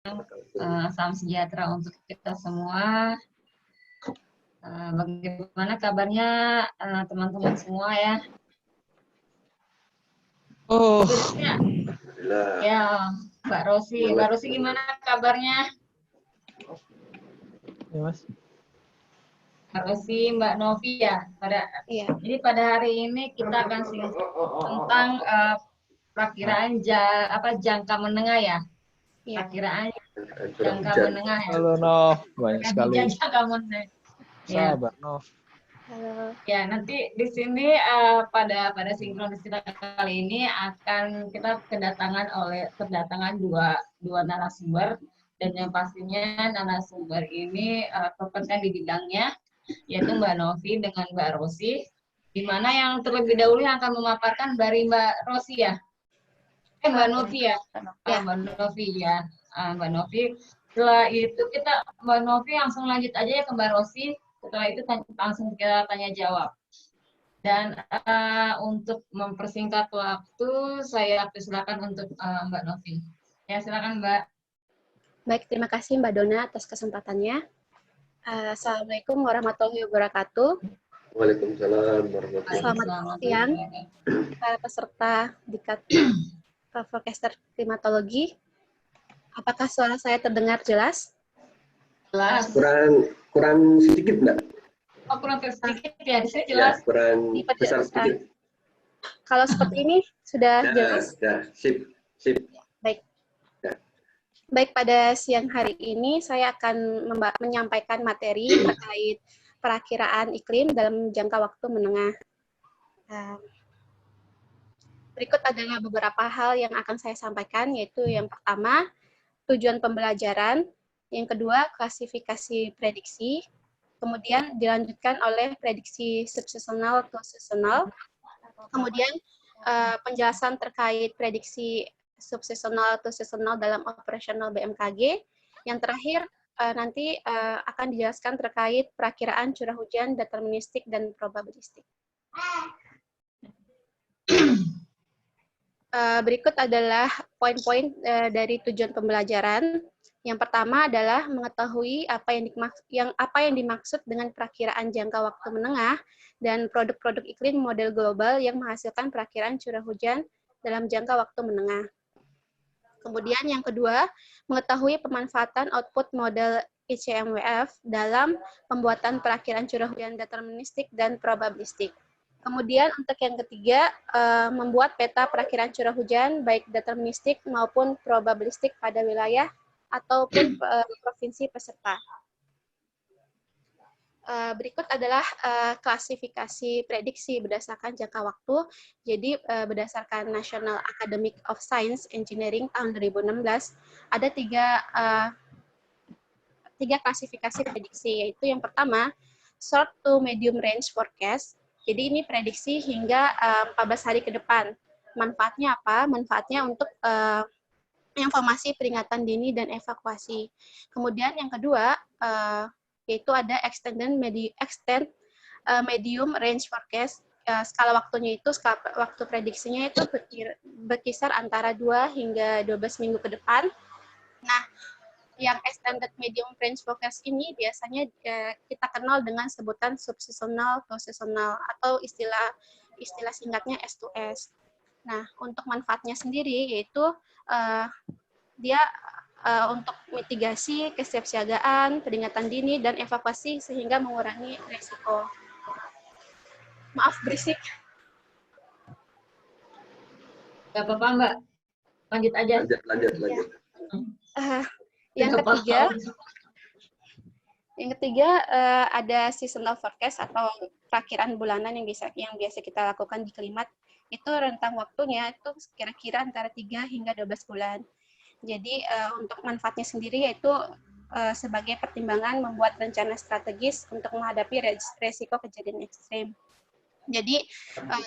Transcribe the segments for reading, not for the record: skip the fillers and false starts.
Salam sejahtera untuk kita semua. Bagaimana kabarnya teman-teman semua ya? Oh, ya, Mbak Rosi. Mbak Rosi gimana kabarnya? ya Mas. Mbak Rosi, Mbak Novi ya. Jadi pada hari ini kita akan singgung tentang perakiraan jangka menengah ya. Perakiraan jangka menengah ya. Halo Nov, banyak sekali. Jangka menengah. Sahabat Nov. Halo. Ya, nanti di sini pada sinkronis kita kali ini akan kita kedatangan dua narasumber, dan yang pastinya narasumber ini kompeten di bidangnya, yaitu Mbak Novi dengan Mbak Rosi, di mana yang terlebih dahulu yang akan memaparkan dari Mbak Rosi ya. Mbak Novi ya. Mbak Novi ya. Mbak Novi. Setelah itu Mbak Novi langsung lanjut aja ya ke Mbak Rosi. Setelah itu langsung kita tanya jawab. Dan untuk mempersingkat waktu, saya persilakan untuk Mbak Novi. Ya, silakan Mbak. Baik, terima kasih Mbak Dona atas kesempatannya. Assalamualaikum warahmatullahi wabarakatuh. Waalaikumsalam warahmatullahi wabarakatuh. Selamat siang para peserta Diklat Forecaster Klimatologi. Apakah suara saya terdengar jelas? Jelas. Kurang sedikit, Mbak. Oh, kurang sedikit ya, di sini jelas. Ya, kurang besar sedikit. Kalau seperti ini sudah jelas? Ya, sip. Baik. Ya. Baik, pada siang hari ini saya akan menyampaikan materi terkait perakiraan iklim dalam jangka waktu menengah. Berikut adalah beberapa hal yang akan saya sampaikan, yaitu yang pertama, tujuan pembelajaran, yang kedua, klasifikasi prediksi, kemudian dilanjutkan oleh prediksi subseasonal to seasonal, kemudian penjelasan terkait prediksi subseasonal to seasonal dalam operasional BMKG, yang terakhir nanti akan dijelaskan terkait perakiraan curah hujan deterministik dan probabilistik. Berikut adalah poin-poin dari tujuan pembelajaran. Yang pertama adalah mengetahui apa yang dimaksud dengan perakiraan jangka waktu menengah dan produk-produk iklim model global yang menghasilkan perakiraan curah hujan dalam jangka waktu menengah. Kemudian yang kedua, mengetahui pemanfaatan output model ICMWF dalam pembuatan perakiraan curah hujan deterministik dan probabilistik. Kemudian untuk yang ketiga, membuat peta perakiraan curah hujan baik deterministik maupun probabilistik pada wilayah ataupun provinsi peserta. Berikut adalah klasifikasi prediksi berdasarkan jangka waktu. Jadi berdasarkan National Academy of Science Engineering tahun 2016, ada tiga klasifikasi prediksi, yaitu yang pertama, short to medium range forecast. Jadi ini prediksi hingga 14 hari ke depan. Manfaatnya apa? Manfaatnya untuk informasi peringatan dini dan evakuasi. Kemudian yang kedua, yaitu ada medium range forecast. Skala waktunya itu, waktu prediksinya itu berkisar antara 2 hingga 12 minggu ke depan. Nah, yang extended medium range forecast ini biasanya kita kenal dengan sebutan subseasonal to seasonal atau istilah singkatnya S2S. Nah, untuk manfaatnya sendiri yaitu dia untuk mitigasi, kesiapsiagaan, peringatan dini, dan evakuasi sehingga mengurangi risiko. Maaf berisik. Gak apa-apa Mbak, lanjut aja. Lanjut. Yang ketiga ada seasonal forecast atau perakiraan bulanan yang biasa kita lakukan di Klimat. Itu rentang waktunya itu kira-kira antara 3 hingga 12 bulan. Jadi untuk manfaatnya sendiri yaitu sebagai pertimbangan membuat rencana strategis untuk menghadapi resiko kejadian ekstrem. Jadi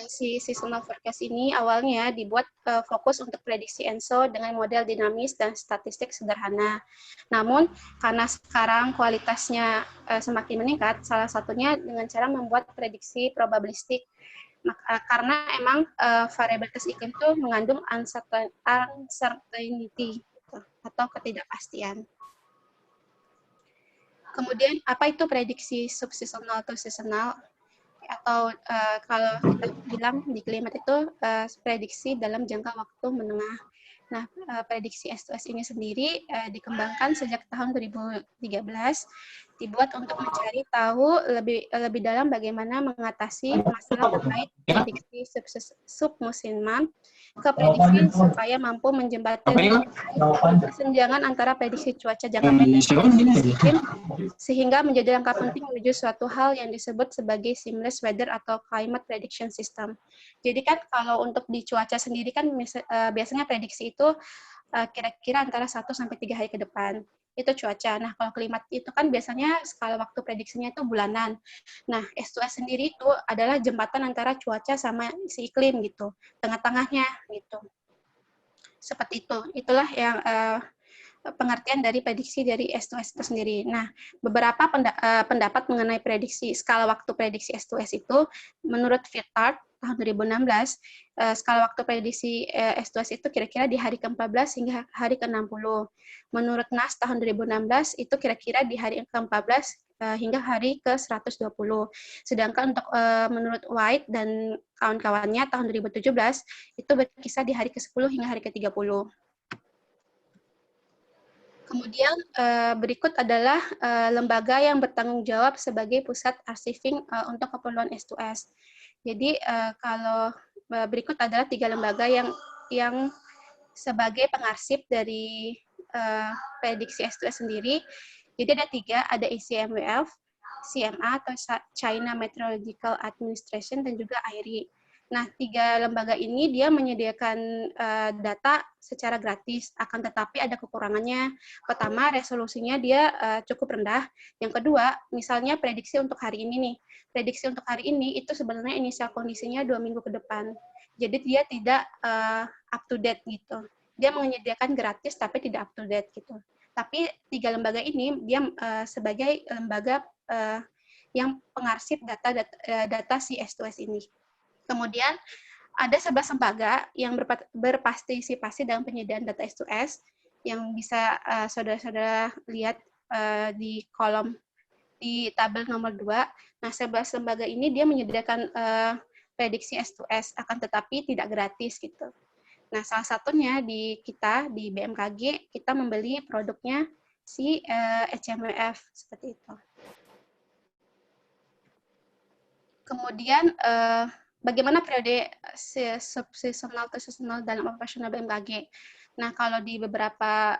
si seasonal forecast ini awalnya dibuat fokus untuk prediksi ENSO dengan model dinamis dan statistik sederhana. Namun karena sekarang kualitasnya semakin meningkat, salah satunya dengan cara membuat prediksi probabilistik. Karena emang variabilitas iklim itu mengandung uncertainty. atau ketidakpastian. Kemudian apa itu prediksi subseasonal atau seasonal? Atau kalau kita bilang di klimat itu prediksi dalam jangka waktu menengah. Nah, prediksi S2S ini sendiri dikembangkan sejak tahun 2013, dibuat untuk mencari tahu lebih dalam bagaimana mengatasi masalah terkait prediksi submusim ke prediksi supaya mampu menjembatani kesenjangan antara prediksi cuaca jangka pendek iklim, sehingga menjadi langkah penting menuju suatu hal yang disebut sebagai seamless weather atau climate prediction system. Jadi kan kalau untuk di cuaca sendiri kan biasanya prediksi itu kira-kira antara 1 sampai 3 hari ke depan. Itu cuaca. Nah, kalau klimat itu kan biasanya skala waktu prediksinya itu bulanan. Nah, S2S sendiri itu adalah jembatan antara cuaca sama si iklim gitu. Tengah-tengahnya gitu. Seperti itu. Itulah yang pengertian dari prediksi dari S2S itu sendiri. Nah, beberapa pendapat mengenai prediksi skala waktu prediksi S2S itu, menurut Fittard tahun 2016, skala waktu prediksi S2S itu kira-kira di hari ke-14 hingga hari ke-60. Menurut NAS tahun 2016 itu kira-kira di hari ke-14 hingga hari ke-120. Sedangkan untuk menurut White dan kawan-kawannya tahun 2017 itu berkisar di hari ke-10 hingga hari ke-30. Kemudian berikut adalah lembaga yang bertanggung jawab sebagai pusat arsiving untuk keperluan S2S. Jadi kalau berikut adalah 3 lembaga yang sebagai pengarsip dari prediksi S2S sendiri. Jadi ada 3, ada ICMWF, CMA atau China Meteorological Administration, dan juga AIRI. Nah, 3 lembaga ini dia menyediakan data secara gratis, akan tetapi ada kekurangannya. Pertama, resolusinya dia cukup rendah. Yang kedua, misalnya prediksi untuk hari ini nih. Prediksi untuk hari ini itu sebenarnya inisial kondisinya 2 minggu ke depan. Jadi dia tidak up to date gitu. Dia menyediakan gratis tapi tidak up to date gitu. Tapi 3 lembaga ini dia sebagai lembaga yang pengarsip data si S2S ini. Kemudian ada 11 lembaga yang berpartisipasi dalam penyediaan data S2S yang bisa saudara-saudara lihat di kolom di tabel nomor 2. Nah, 11 lembaga ini dia menyediakan prediksi S2S, akan tetapi tidak gratis gitu. Nah, salah satunya di BMKG, kita membeli produknya si HMWF seperti itu. Kemudian bagaimana periode subseasonal atau seasonal dalam operasional BMKG? Nah, kalau di beberapa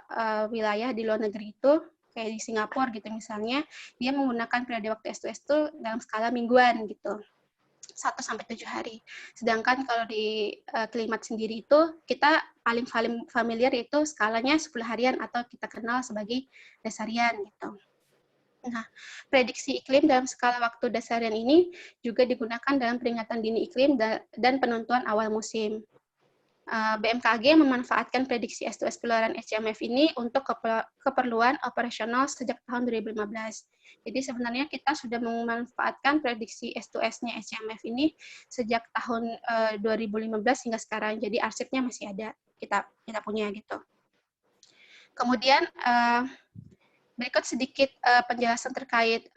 wilayah di luar negeri itu, kayak di Singapura gitu misalnya, dia menggunakan periode waktu S2S itu dalam skala mingguan gitu, 1-7 hari. Sedangkan kalau di klimat sendiri itu, kita paling familiar itu skalanya 10 harian atau kita kenal sebagai dasarian gitu. Nah, prediksi iklim dalam skala waktu dasarian ini juga digunakan dalam peringatan dini iklim dan penentuan awal musim. BMKG memanfaatkan prediksi S2S keluaran HMF ini untuk keperluan operasional sejak tahun 2015. Jadi sebenarnya kita sudah memanfaatkan prediksi S2S-nya HMF ini sejak tahun 2015 hingga sekarang. Jadi arsipnya masih ada, kita punya gitu. Kemudian berikut sedikit penjelasan terkait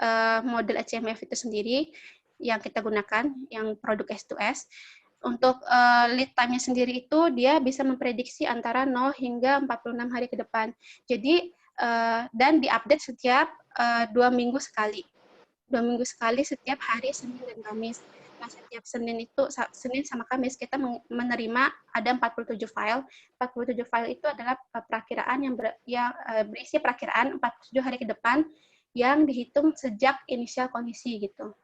model HMF itu sendiri yang kita gunakan, yang produk S2S. Untuk lead time-nya sendiri itu dia bisa memprediksi antara 0 hingga 46 hari ke depan. Jadi dan diupdate setiap 2 minggu sekali. 2 minggu sekali setiap hari Senin dan Kamis. Nah, setiap Senin sama Kamis kita menerima ada 47 file. 47 file itu adalah perakiraan yang berisi perakiraan 47 hari ke depan yang dihitung sejak inisial kondisi gitu.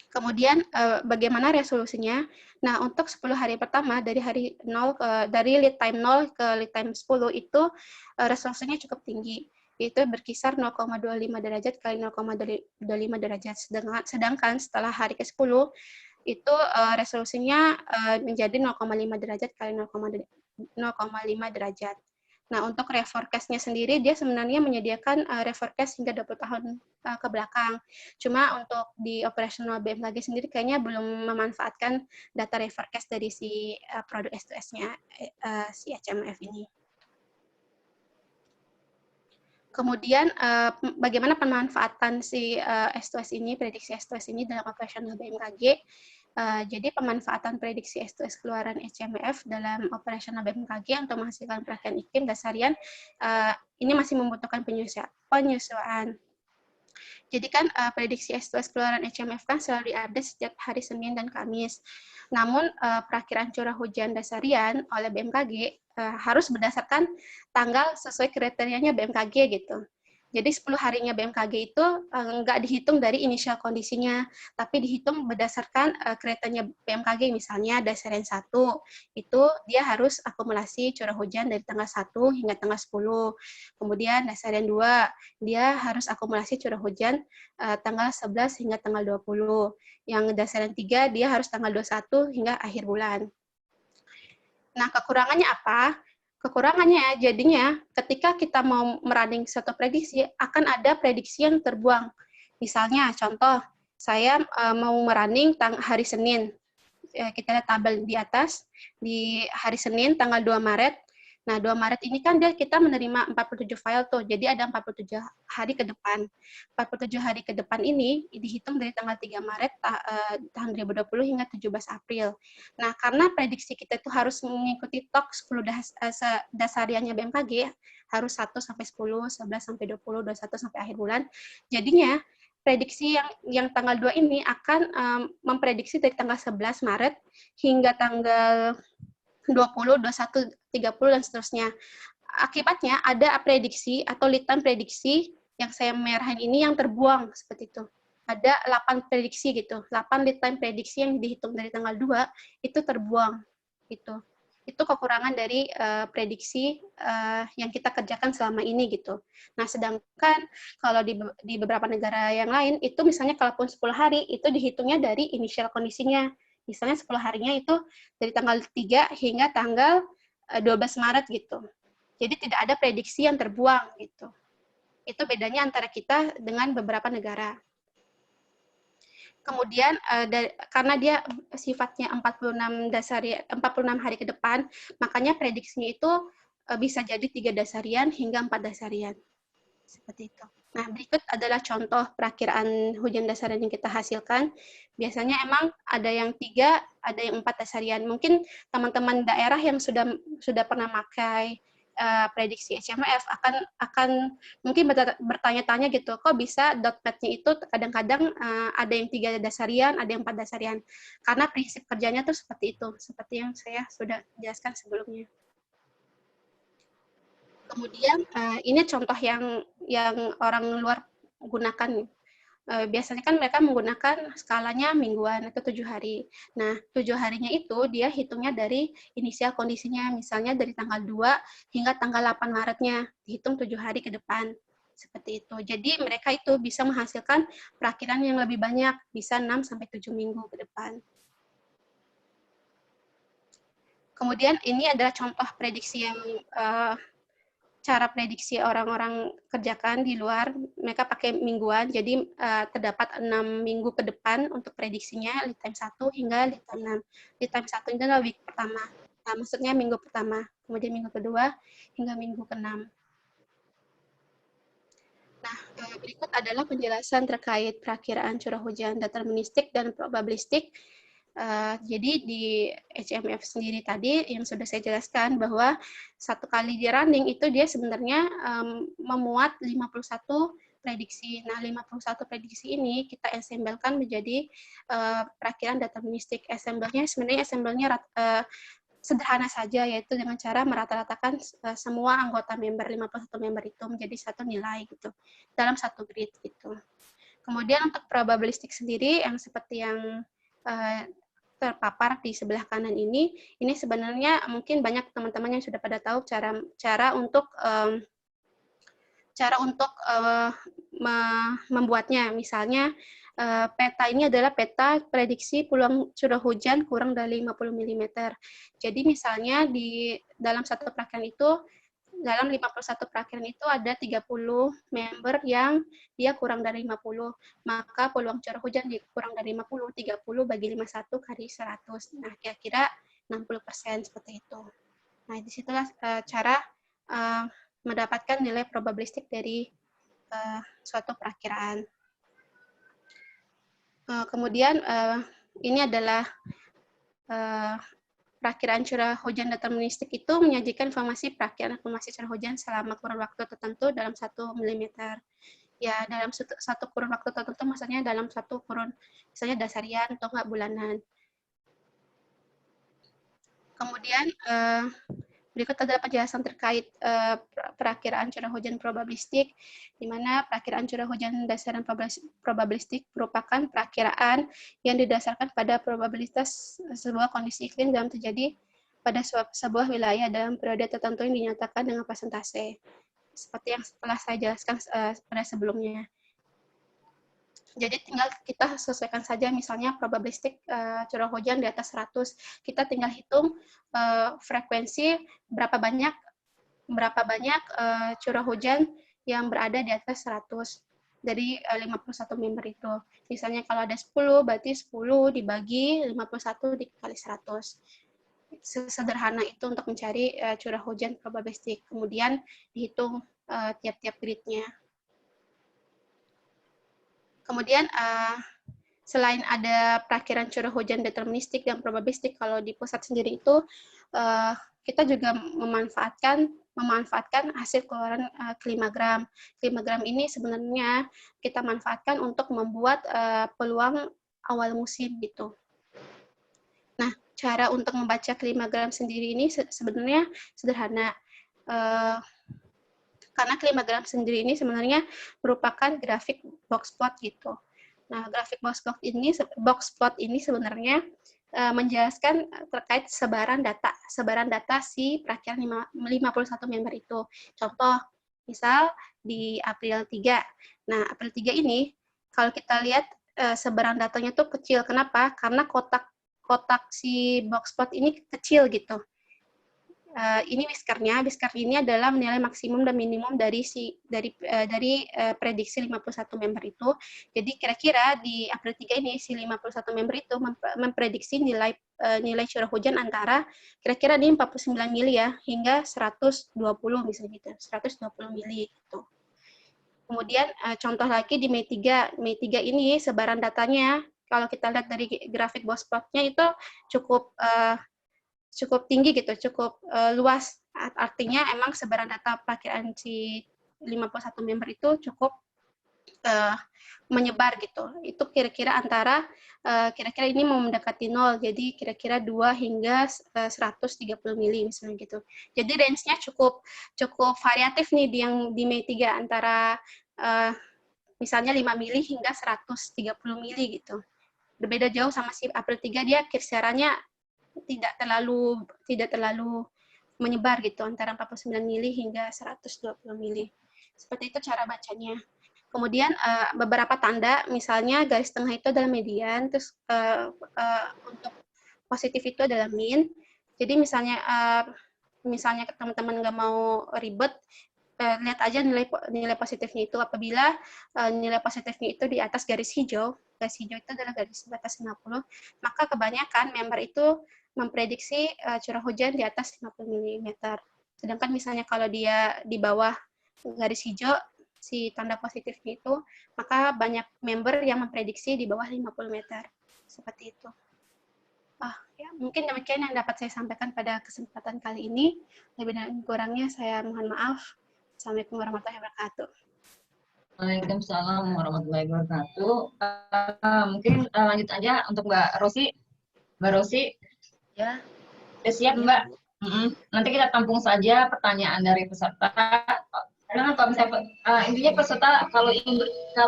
Kemudian bagaimana resolusinya? Nah, untuk 10 hari pertama dari lead time 0 ke lead time 10 itu resolusinya cukup tinggi. Itu berkisar 0,25 derajat kali 0,25 derajat. Sedangkan setelah hari ke-10 itu resolusinya menjadi 0,5 derajat kali 0,5 derajat. Nah, untuk reforecast-nya sendiri, dia sebenarnya menyediakan reforecast hingga 20 tahun ke belakang. Cuma untuk di operasional BMKG sendiri kayaknya belum memanfaatkan data reforecast dari si produk S2S-nya si HMF ini. Kemudian bagaimana pemanfaatan si S2S ini, prediksi S2S ini dalam operasional BMKG. Jadi pemanfaatan prediksi S2S keluaran HMF dalam operasional BMKG untuk menghasilkan perakiraan iklim dasarian ini masih membutuhkan penyesuaian. Jadi kan prediksi S2S keluaran HMF kan selalu diupdate setiap hari Senin dan Kamis. Namun perakiraan curah hujan dasarian oleh BMKG harus berdasarkan tanggal sesuai kriterianya BMKG gitu. Jadi 10 harinya BMKG itu nggak dihitung dari inisial kondisinya, tapi dihitung berdasarkan kriterianya BMKG, misalnya dasarian 1, itu dia harus akumulasi curah hujan dari tanggal 1 hingga tanggal 10. Kemudian dasarian 2, dia harus akumulasi curah hujan tanggal 11 hingga tanggal 20. Yang dasarian 3, dia harus tanggal 21 hingga akhir bulan. Nah, kekurangannya apa? Kekurangannya jadinya ketika kita mau merunning suatu prediksi, akan ada prediksi yang terbuang. Misalnya, contoh, saya mau merunning hari Senin. Kita lihat tabel di atas, di hari Senin tanggal 2 Maret. Nah, 2 Maret ini kan kita menerima 47 file tuh, jadi ada 47 hari ke depan. 47 hari ke depan ini dihitung dari tanggal 3 Maret tahun 2020 hingga 17 April. Nah, karena prediksi kita itu harus mengikuti TOK 10 dasariannya BMKG, harus 1 sampai 10, 11 sampai 20, 21 sampai akhir bulan. Jadinya, prediksi yang tanggal 2 ini akan memprediksi dari tanggal 11 Maret hingga tanggal 20, 21, 30, dan seterusnya. Akibatnya ada prediksi atau lead time prediksi yang saya merahin ini yang terbuang seperti itu. Ada 8 prediksi gitu, 8 lead time prediksi yang dihitung dari tanggal 2 itu terbuang gitu. Itu kekurangan dari prediksi yang kita kerjakan selama ini gitu. Nah, sedangkan kalau di beberapa negara yang lain itu misalnya kalaupun 10 hari itu dihitungnya dari initial kondisinya. Misalnya 10 harinya itu dari tanggal 3 hingga tanggal 12 Maret gitu. Jadi tidak ada prediksi yang terbuang gitu. Itu bedanya antara kita dengan beberapa negara. Kemudian karena dia sifatnya 46 hari ke depan, makanya prediksinya itu bisa jadi 3 dasarian hingga 4 dasarian. Seperti itu. Nah, berikut adalah contoh perakiraan hujan dasarian yang kita hasilkan. Biasanya emang ada yang 3, ada yang 4 dasarian. Mungkin teman-teman daerah yang sudah pernah pakai prediksi HMF akan mungkin bertanya-tanya gitu, kok bisa dotpad-nya itu kadang-kadang ada yang 3 dasarian, ada yang 4 dasarian. Karena prinsip kerjanya tuh seperti itu, seperti yang saya sudah jelaskan sebelumnya. Kemudian ini contoh yang orang luar gunakan. Biasanya kan mereka menggunakan skalanya mingguan atau 7 hari. Nah, 7 harinya itu dia hitungnya dari inisial kondisinya, misalnya dari tanggal 2 hingga tanggal 8 Maretnya, dihitung 7 hari ke depan. Seperti itu. Jadi mereka itu bisa menghasilkan perakiran yang lebih banyak, bisa 6-7 minggu ke depan. Kemudian ini adalah contoh prediksi yang cara prediksi orang-orang kerjakan di luar, mereka pakai mingguan, jadi terdapat 6 minggu ke depan untuk prediksinya, lead time 1 hingga lead time 6. Lead time 1 itu adalah week pertama, nah, maksudnya minggu pertama, kemudian minggu kedua hingga minggu ke-6. Nah, berikut adalah penjelasan terkait perakiraan curah hujan deterministik dan probabilistik. Jadi di HMF sendiri tadi yang sudah saya jelaskan bahwa satu kali di running itu dia sebenarnya memuat 51 prediksi. Nah, 51 prediksi ini kita assemblekan menjadi perakiran deterministik. Sebenarnya assemble-nya sederhana saja, yaitu dengan cara merata-ratakan semua anggota member, 51 member itu menjadi satu nilai gitu, dalam satu grid gitu. Kemudian untuk probabilistik sendiri yang seperti yang terpapar di sebelah kanan ini sebenarnya mungkin banyak teman-teman yang sudah pada tahu cara untuk membuatnya. Misalnya peta ini adalah peta prediksi peluang curah hujan kurang dari 50 mm. Jadi misalnya di dalam satu perakiran itu, dalam 51 perakiran itu ada 30 member yang dia kurang dari 50, maka peluang curah hujan kurang dari 50, 30 bagi 51 kali 100. Nah, kira-kira 60% seperti itu. Nah, disitulah cara mendapatkan nilai probabilistik dari suatu perakiraan. Kemudian ini adalah perakiraan curah hujan deterministik itu menyajikan informasi perakiraan akumulasi curah hujan selama kurun waktu tertentu dalam 1 mm. Ya, dalam satu kurun waktu tertentu, maksudnya dalam satu kurun, misalnya dasarian atau enggak bulanan. Kemudian berikut adalah penjelasan terkait perakiraan curah hujan probabilistik, di mana perakiraan curah hujan dasaran probabilistik merupakan perakiraan yang didasarkan pada probabilitas sebuah kondisi iklim dalam terjadi pada sebuah wilayah dalam periode tertentu yang dinyatakan dengan persentase, seperti yang telah saya jelaskan pada sebelumnya. Jadi tinggal kita sesuaikan saja, misalnya probabilistik curah hujan di atas 100, kita tinggal hitung frekuensi berapa banyak curah hujan yang berada di atas 100 dari 51 member itu. Misalnya kalau ada 10, berarti 10 dibagi 51 dikali 100. Sederhana itu untuk mencari curah hujan probabilistik. Kemudian dihitung tiap-tiap gridnya. Kemudian selain ada perakiraan curah hujan deterministik dan probabilistik, kalau di pusat sendiri itu kita juga memanfaatkan hasil keluaran klimagram. Klimagram ini sebenarnya kita manfaatkan untuk membuat peluang awal musim gitu. Nah, cara untuk membaca klimagram sendiri ini sebenarnya sederhana. Karena klimagram sendiri ini sebenarnya merupakan grafik box plot gitu. Nah, grafik box plot ini sebenarnya menjelaskan terkait sebaran data si perakiraan 51 member itu. Contoh, misal di April 3. Nah, April 3 ini kalau kita lihat sebaran datanya tuh kecil. Kenapa? Karena kotak si box plot ini kecil gitu. Ini Whisker-nya. Whisker ini adalah nilai maksimum dan minimum dari prediksi 51 member itu. Jadi kira-kira di April 3 ini si 51 member itu memprediksi nilai curah hujan antara kira-kira di 49 mili ya hingga 120 misalnya gitu. 120 mili gitu. Kemudian contoh lagi di Mei 3. Mei 3 ini sebaran datanya kalau kita lihat dari grafik box plot-nya itu cukup tinggi gitu, cukup luas. Artinya emang sebaran data perakiraan si 51 member itu cukup menyebar gitu. Itu kira-kira antara kira-kira ini mau mendekati 0, jadi kira-kira 2 hingga 130 mili misalnya gitu. Jadi range-nya cukup variatif nih di Mei 3 antara misalnya 5 mili hingga 130 mili gitu. Berbeda jauh sama si April 3, dia kisarannya tidak terlalu menyebar gitu antara 49 mili hingga 120 mili. Seperti itu cara bacanya. Kemudian beberapa tanda, misalnya garis tengah itu adalah median, terus untuk positif itu adalah mean. Jadi misalnya teman-teman nggak mau ribet, lihat aja nilai positifnya itu. Apabila nilai positifnya itu di atas garis hijau itu adalah garis batas 50, maka kebanyakan member itu memprediksi curah hujan di atas 50 mm. Sedangkan misalnya kalau dia di bawah garis hijau, si tanda positifnya itu, maka banyak member yang memprediksi di bawah 50 meter. Seperti itu. Ya, mungkin demikian yang dapat saya sampaikan pada kesempatan kali ini. Lebih dan kurangnya saya mohon maaf. Assalamualaikum warahmatullahi wabarakatuh. Waalaikumsalam warahmatullahi wabarakatuh. Mungkin lanjut aja untuk Mbak Rosi. Mbak Rosi, ya, udah siap Mbak? Nanti kita tampung saja pertanyaan dari peserta. Karena kalau misalnya intinya peserta kalau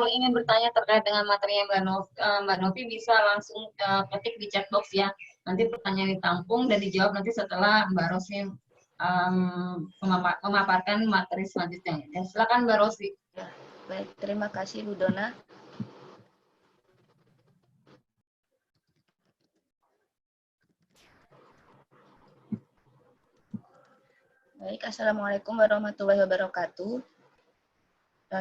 ingin bertanya terkait dengan materinya Mbak Novi bisa langsung ketik di chat box ya. Nanti pertanyaan ditampung dan dijawab nanti setelah Mbak Rosi memaparkan materi selanjutnya. Ya, silakan Mbak Rosi. Ya, baik, terima kasih Bu Dona. Baik, Assalamualaikum warahmatullahi wabarakatuh.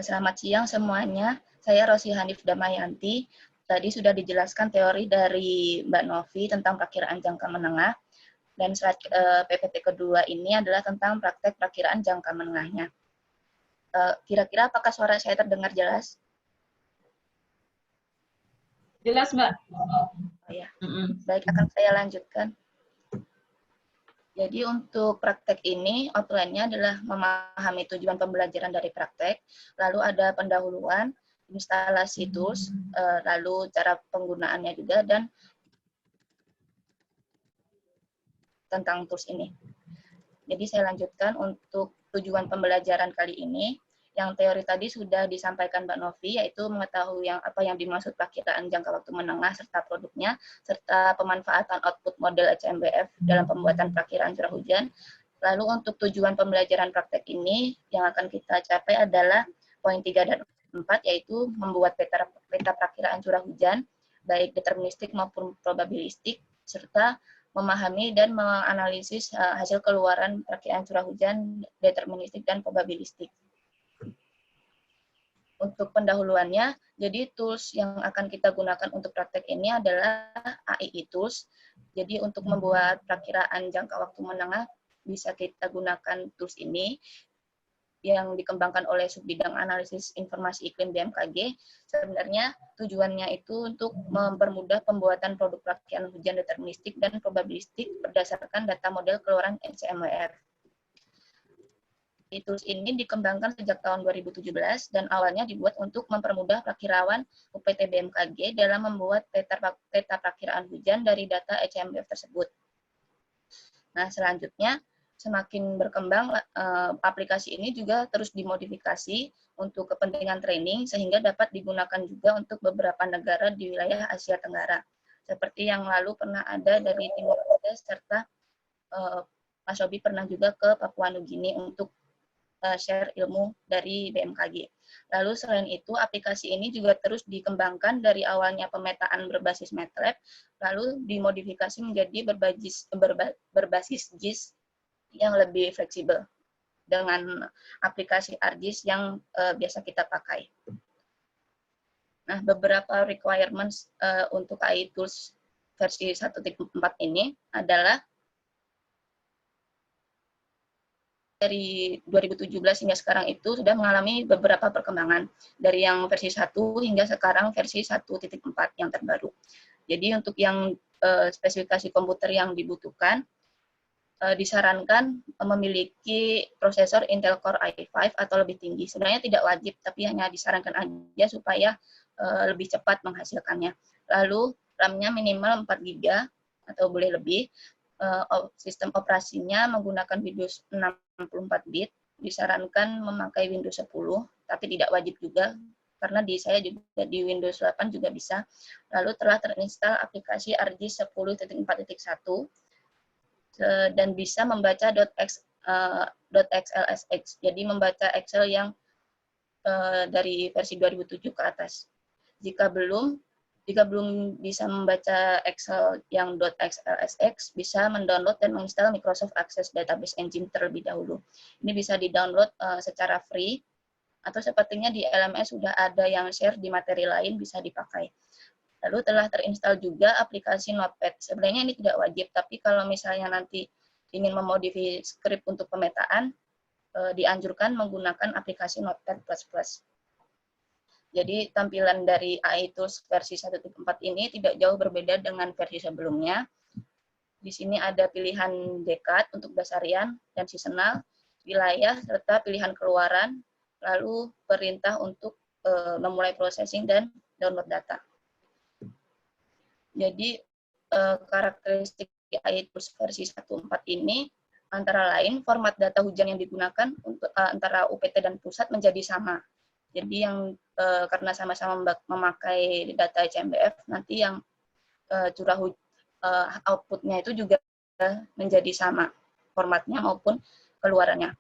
Selamat siang semuanya. Saya Rosi Hanif Damayanti. Tadi sudah dijelaskan teori dari Mbak Novi tentang perakiraan jangka menengah. Dan slide PPT kedua ini adalah tentang praktek perakiraan jangka menengahnya. Kira-kira apakah suara saya terdengar jelas? Jelas, Mbak. Oh ya, baik, akan saya lanjutkan. Jadi untuk praktek ini, outline-nya adalah memahami tujuan pembelajaran dari praktek, lalu ada pendahuluan, instalasi tools, lalu cara penggunaannya juga, dan tentang tools ini. Jadi saya lanjutkan untuk tujuan pembelajaran kali ini. Yang teori tadi sudah disampaikan Mbak Novi, yaitu mengetahui apa yang dimaksud perakiraan jangka waktu menengah serta produknya, serta pemanfaatan output model HMBF dalam pembuatan perakiraan curah hujan. Lalu untuk tujuan pembelajaran praktek ini, yang akan kita capai adalah poin 3 dan 4, yaitu membuat peta perakiraan curah hujan, baik deterministik maupun probabilistik, serta memahami dan menganalisis hasil keluaran perakiraan curah hujan deterministik dan probabilistik. Untuk pendahuluannya, jadi tools yang akan kita gunakan untuk praktek ini adalah AII Tools. Jadi untuk membuat perakiraan jangka waktu menengah bisa kita gunakan tools ini yang dikembangkan oleh Subbidang Analisis Informasi Iklim BMKG. Sebenarnya tujuannya itu untuk mempermudah pembuatan produk perakiraan hujan deterministik dan probabilistik berdasarkan data model keluaran HMWF. Tools ini dikembangkan sejak tahun 2017 dan awalnya dibuat untuk mempermudah prakirawan UPT BMKG dalam membuat peta perakiraan hujan dari data HMWF tersebut. Nah, selanjutnya semakin berkembang aplikasi ini juga terus dimodifikasi untuk kepentingan training sehingga dapat digunakan juga untuk beberapa negara di wilayah Asia Tenggara. Seperti yang lalu pernah ada dari Timor Leste serta Mas Robi pernah juga ke Papua Nugini untuk share ilmu dari BMKG. Lalu selain itu, aplikasi ini juga terus dikembangkan dari awalnya pemetaan berbasis MATLAB, lalu dimodifikasi menjadi berbasis GIS yang lebih fleksibel dengan aplikasi ArcGIS yang biasa kita pakai. Nah, beberapa requirements untuk AI Tools versi 1.4 ini adalah dari 2017 hingga sekarang itu sudah mengalami beberapa perkembangan dari yang versi 1 hingga sekarang versi 1.4 yang terbaru. Jadi untuk yang spesifikasi komputer yang dibutuhkan disarankan memiliki prosesor Intel Core i5 atau lebih tinggi. Sebenarnya tidak wajib, tapi hanya disarankan aja supaya lebih cepat menghasilkannya. Lalu RAM-nya minimal 4 GB atau boleh lebih. Sistem operasinya menggunakan Windows 64 bit, disarankan memakai Windows 10, tapi tidak wajib juga, karena di saya juga di Windows 8 juga bisa. Lalu telah terinstall aplikasi ArcGIS 10.4.1, dan bisa membaca .xlsx, jadi membaca Excel yang dari versi 2007 ke atas. Jika belum bisa membaca Excel yang .xlsx, bisa mendownload dan menginstal Microsoft Access Database Engine terlebih dahulu. Ini bisa di-download secara free, atau sepertinya di LMS sudah ada yang share di materi lain, bisa dipakai. Lalu telah terinstall juga aplikasi Notepad. Sebenarnya ini tidak wajib, tapi kalau misalnya nanti ingin memodifikasi skrip untuk pemetaan, dianjurkan menggunakan aplikasi Notepad++. Jadi tampilan dari AI Tools versi 1.4 ini tidak jauh berbeda dengan versi sebelumnya. Di sini ada pilihan dekad untuk dasarian dan seasonal, wilayah, serta pilihan keluaran, lalu perintah untuk memulai processing dan download data. Jadi karakteristik AI Tools versi 1.4 ini antara lain format data hujan yang digunakan untuk antara UPT dan pusat menjadi sama. Jadi yang karena sama-sama memakai data HMBF, nanti yang outputnya itu juga menjadi sama formatnya maupun keluarannya.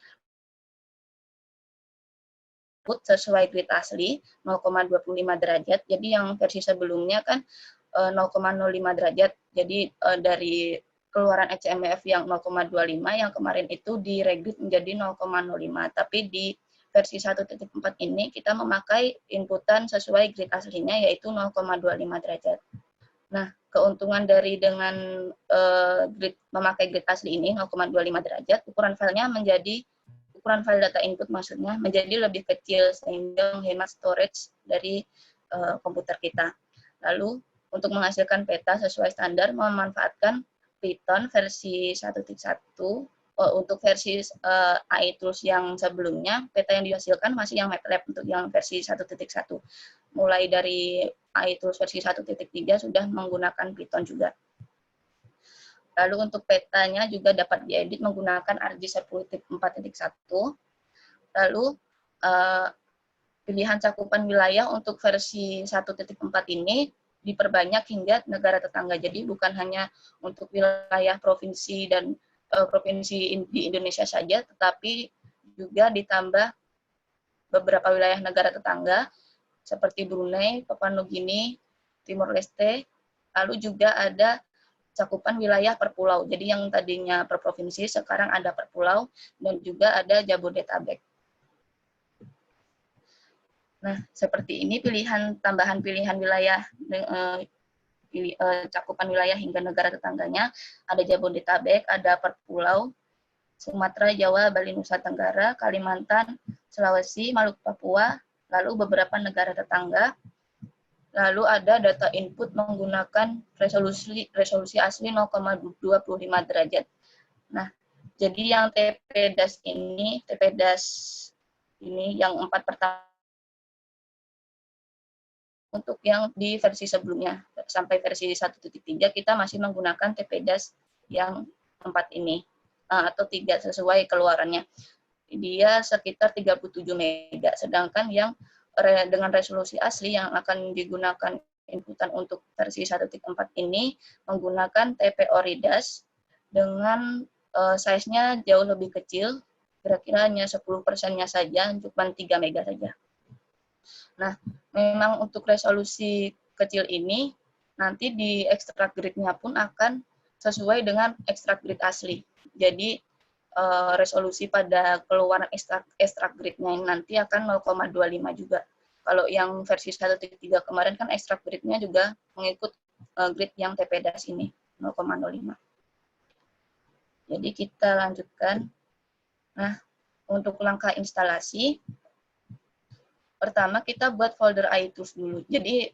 Sesuai grid asli 0,25 derajat. Jadi yang versi sebelumnya kan 0,05 derajat. Jadi dari keluaran HMBF yang 0,25 yang kemarin itu di-regrid menjadi 0,05. Tapi di versi 1.4 ini kita memakai inputan sesuai grid aslinya yaitu 0,25 derajat. Nah, keuntungan dari memakai grid asli ini 0,25 derajat, ukuran filenya menjadi ukuran file data input maksudnya menjadi lebih kecil sehingga menghemat storage dari komputer kita. Lalu untuk menghasilkan peta sesuai standar memanfaatkan Python versi 1.1. Untuk versi AI Tools yang sebelumnya, peta yang dihasilkan masih yang MATLAB untuk yang versi 1.1. Mulai dari AI Tools versi 1.3 sudah menggunakan Python juga. Lalu untuk petanya juga dapat diedit menggunakan ArcGIS 10.4.1. Lalu pilihan cakupan wilayah untuk versi 1.4 ini diperbanyak hingga negara tetangga. Jadi bukan hanya untuk wilayah provinsi dan provinsi di Indonesia saja, tetapi juga ditambah beberapa wilayah negara tetangga seperti Brunei, Papua Nugini, Timor Leste, lalu juga ada cakupan wilayah per pulau. Jadi yang tadinya per provinsi sekarang ada per pulau dan juga ada Jabodetabek. Nah, seperti ini tambahan pilihan wilayah cakupan wilayah hingga negara tetangganya, ada Jabodetabek, ada per pulau, Sumatera, Jawa, Bali, Nusa Tenggara, Kalimantan, Sulawesi, Maluku, Papua, lalu beberapa negara tetangga. Lalu ada data input menggunakan resolusi asli 0,25 derajat. Nah, jadi yang TPDAS ini yang 4 pertama untuk yang di versi sebelumnya, sampai versi 1.3 kita masih menggunakan TPDAS yang 4 ini, atau 3 sesuai keluarannya. Dia sekitar 37 mega, sedangkan yang dengan resolusi asli yang akan digunakan inputan untuk versi 1.4 ini menggunakan TP-ORIDAS dengan size-nya jauh lebih kecil, kira-kira hanya 10%-nya saja, cuma 3 mega saja. Nah, memang untuk resolusi kecil ini, nanti di ekstrak grid-nya pun akan sesuai dengan ekstrak grid asli. Jadi, resolusi pada keluaran ekstrak grid-nya nanti akan 0,25 juga. Kalau yang versi 1.3 kemarin kan ekstrak grid-nya juga mengikut grid yang TPDAS ini, 0,05. Jadi, kita lanjutkan. Nah, untuk langkah instalasi, pertama kita buat folder AI Tools dulu. Jadi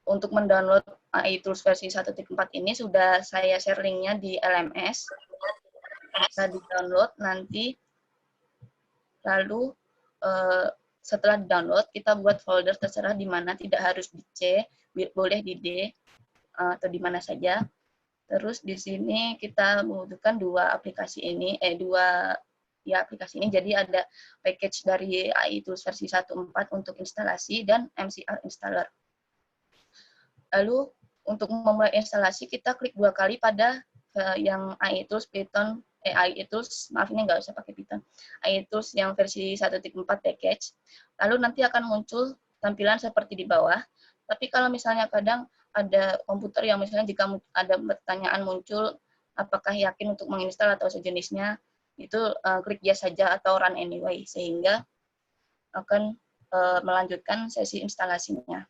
untuk mendownload AI Tools versi 1.4 ini sudah saya share linknya di LMS. Bisa di-download nanti. Lalu setelah di-download kita buat folder terserah di mana, tidak harus di C, boleh di D atau di mana saja. Terus di sini kita membutuhkan aplikasi ini. Jadi ada package dari AI Tools versi 1.4 untuk instalasi dan MCR installer. Lalu untuk memulai instalasi kita klik 2 kali pada yang AI Tools Python, AI Tools, maaf ini nggak usah pakai Python, AI Tools yang versi 1.4 package. Lalu nanti akan muncul tampilan seperti di bawah. Tapi kalau misalnya kadang ada komputer yang misalnya jika ada pertanyaan muncul, apakah yakin untuk menginstal atau sejenisnya, itu klik yes saja atau run anyway, sehingga akan melanjutkan sesi instalasinya.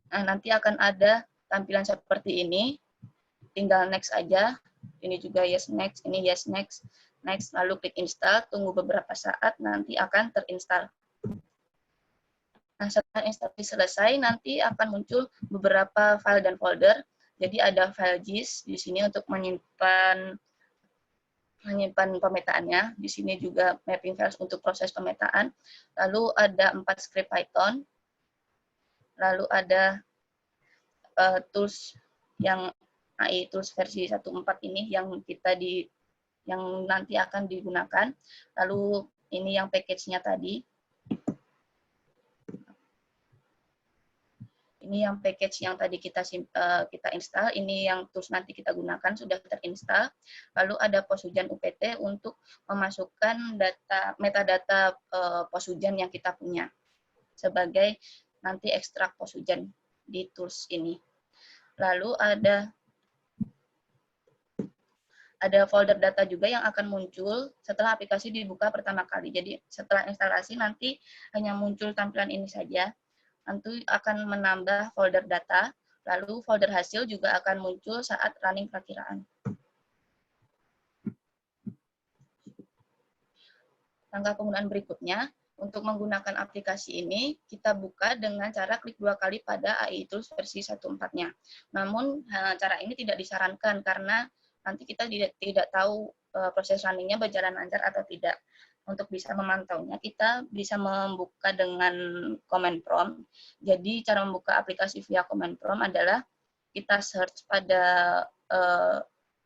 Nah, nanti akan ada tampilan seperti ini, tinggal next aja, ini juga yes next, ini yes next, next, lalu klik install, tunggu beberapa saat, nanti akan terinstall. Nah, setelah instalasi selesai, nanti akan muncul beberapa file dan folder, jadi ada file GIS di sini untuk menyimpan pemetaannya. Di sini juga mapping files untuk proses pemetaan. Lalu ada 4 script Python. Lalu ada tools yang AI Tools versi 1.4 ini yang nanti akan digunakan. Lalu ini yang package-nya tadi. Ini yang package yang tadi kita install, ini yang tools nanti kita gunakan, sudah terinstall. Lalu ada poshujan UPT untuk memasukkan metadata poshujan yang kita punya sebagai nanti ekstrak poshujan di tools ini. Lalu ada folder data juga yang akan muncul setelah aplikasi dibuka pertama kali. Jadi setelah instalasi nanti hanya muncul tampilan ini saja. Nanti akan menambah folder data, lalu folder hasil juga akan muncul saat running perakiraan. Langkah penggunaan berikutnya, untuk menggunakan aplikasi ini, kita buka dengan cara klik 2 kali pada AI Tools versi 1.4-nya. Namun, cara ini tidak disarankan karena nanti kita tidak tahu proses running-nya berjalan lancar atau tidak. Untuk bisa memantaunya, kita bisa membuka dengan command prompt. Jadi, cara membuka aplikasi via command prompt adalah kita search pada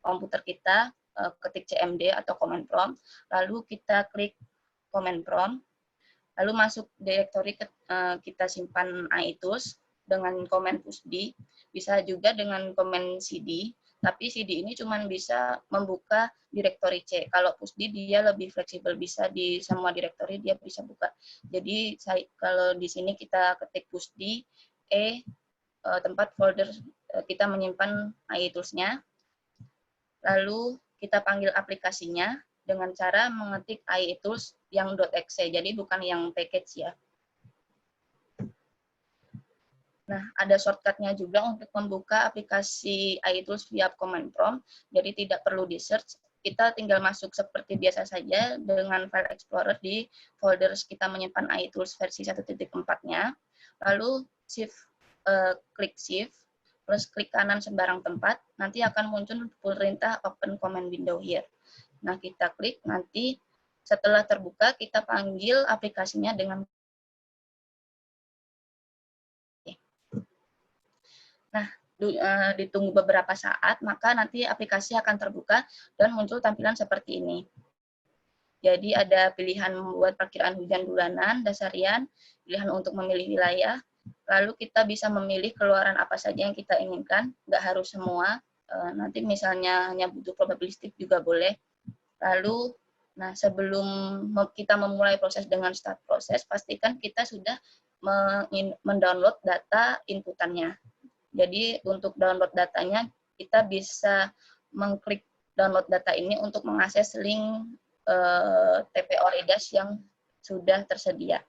komputer kita, ketik CMD atau command prompt, lalu kita klik command prompt, lalu masuk direktori kita simpan AI Tools dengan command pushd, bisa juga dengan command cd, tapi cd ini cuma bisa membuka direktori C. Kalau pushd dia lebih fleksibel, bisa di semua direktori dia bisa buka. Jadi kalau di sini kita ketik pushd, tempat folder kita menyimpan AI Tools-nya, lalu kita panggil aplikasinya dengan cara mengetik AI Tools yang .exe, jadi bukan yang package ya. Nah, ada shortcut-nya juga untuk membuka aplikasi AI Tools via command prompt, jadi tidak perlu di-search, kita tinggal masuk seperti biasa saja dengan file explorer di folder kita menyimpan AI Tools versi 1.4-nya, lalu klik shift, terus klik kanan sembarang tempat, nanti akan muncul perintah open command window here. Nah, kita klik, nanti setelah terbuka, kita panggil aplikasinya dengan. Nah, ditunggu beberapa saat, maka nanti aplikasi akan terbuka dan muncul tampilan seperti ini. Jadi ada pilihan membuat perkiraan hujan bulanan, dasarian, pilihan untuk memilih wilayah, lalu kita bisa memilih keluaran apa saja yang kita inginkan, nggak harus semua, nanti misalnya hanya butuh probabilistik juga boleh. Lalu, nah sebelum kita memulai proses dengan start proses, pastikan kita sudah mendownload data inputannya. Jadi untuk download datanya, kita bisa mengklik download data ini untuk mengakses link TPO Redas yang sudah tersedia.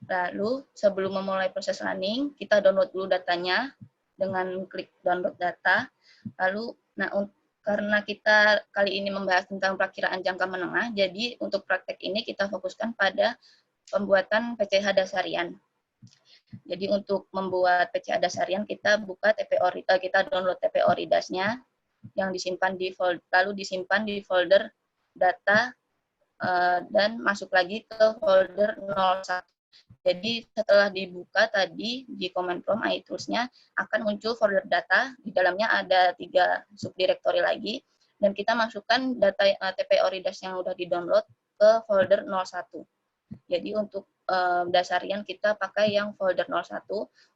Lalu sebelum memulai proses running, kita download dulu datanya dengan klik download data. Lalu, nah karena kita kali ini membahas tentang perakiraan jangka menengah, jadi untuk praktek ini kita fokuskan pada pembuatan PCH dasarian. Jadi untuk membuat PCH dasarian kita buka kita download TPO Redas-nya yang disimpan di folder, lalu disimpan di folder data dan masuk lagi ke folder 01. Jadi setelah dibuka tadi di command prompt AI Tools-nya akan muncul folder data, di dalamnya ada 3 subdirektori lagi, dan kita masukkan data TPO Redas yang sudah di-download ke folder 01. Jadi untuk dasarian kita pakai yang folder 01,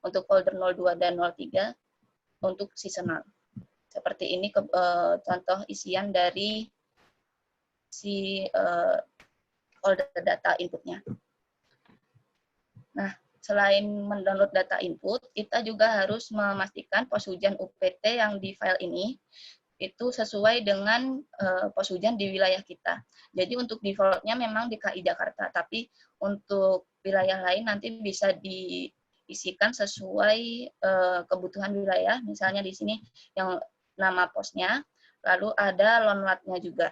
untuk folder 02 dan 03 untuk seasonal. Seperti ini contoh isian dari si folder data inputnya. Nah, selain mendownload data input, kita juga harus memastikan pos hujan UPT yang di file ini itu sesuai dengan pos hujan di wilayah kita. Jadi untuk default-nya memang di KI Jakarta, tapi untuk wilayah lain nanti bisa diisikan sesuai kebutuhan wilayah. Misalnya di sini yang nama posnya, lalu ada loanlat-nya juga.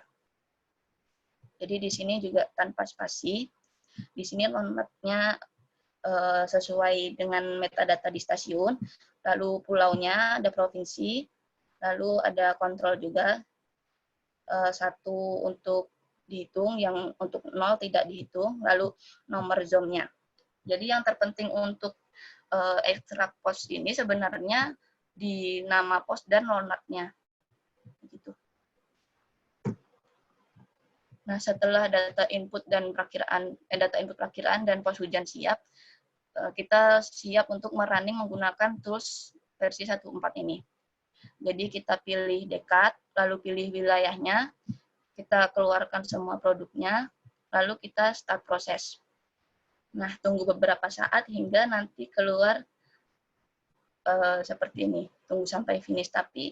Jadi di sini juga tanpa spasi. Di sini loanlat-nya sesuai dengan metadata di stasiun, lalu pulaunya ada provinsi, lalu ada kontrol juga, 1 untuk dihitung, yang untuk 0 tidak dihitung, lalu nomor zone-nya. Jadi yang terpenting untuk ekstrak pos ini sebenarnya di nama pos dan loanlat-nya. Begitu. Nah, setelah data input dan perakiraan dan pos hujan siap, kita siap untuk merunning menggunakan tools versi 1.4 ini. Jadi kita pilih dekat, lalu pilih wilayahnya, kita keluarkan semua produknya, lalu kita start proses. Nah, tunggu beberapa saat hingga nanti keluar seperti ini. Tunggu sampai finish, tapi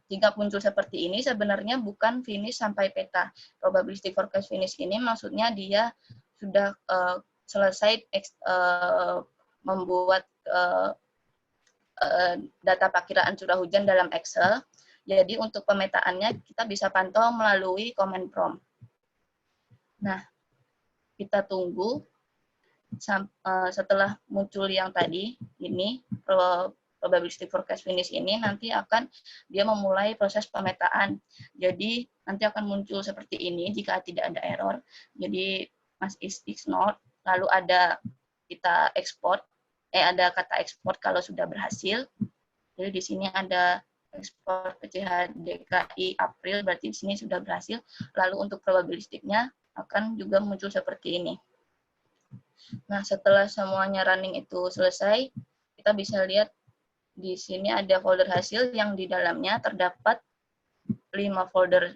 jika muncul seperti ini sebenarnya bukan finish sampai peta. Probabilistic forecast finish ini maksudnya dia sudah selesai membuat data perkiraan curah hujan dalam Excel. Jadi untuk pemetaannya kita bisa pantau melalui command prompt. Nah, kita tunggu setelah muncul yang tadi, ini probabilistic forecast finish ini nanti akan dia memulai proses pemetaan. Jadi nanti akan muncul seperti ini jika tidak ada error. Jadi mas is not, lalu ada kita ekspor, ada kata ekspor kalau sudah berhasil. Jadi di sini ada ekspor PCH DKI April, berarti di sini sudah berhasil. Lalu untuk probabilistiknya akan juga muncul seperti ini. Nah, setelah semuanya running itu selesai, kita bisa lihat di sini ada folder hasil yang di dalamnya terdapat 5 folder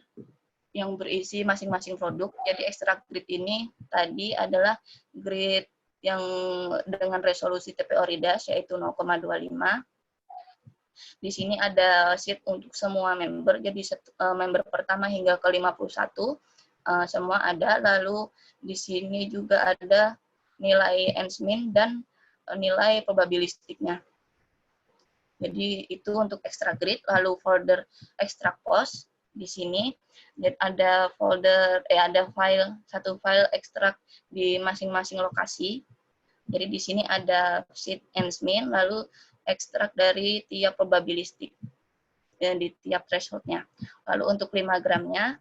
yang berisi masing-masing produk. Jadi extract grid ini tadi adalah grid yang dengan resolusi TPO Ridas yaitu 0,25. Di sini ada sheet untuk semua member, jadi member pertama hingga ke 51 semua ada. Lalu di sini juga ada nilai ends-min dan nilai probabilistiknya. Jadi itu untuk extract grid. Lalu folder extract post di sini dan ada folder ada satu file extract di masing-masing lokasi. Jadi di sini ada sheet ends-min, lalu ekstrak dari tiap probabilistik dan di tiap threshold-nya. Lalu untuk 5 gramnya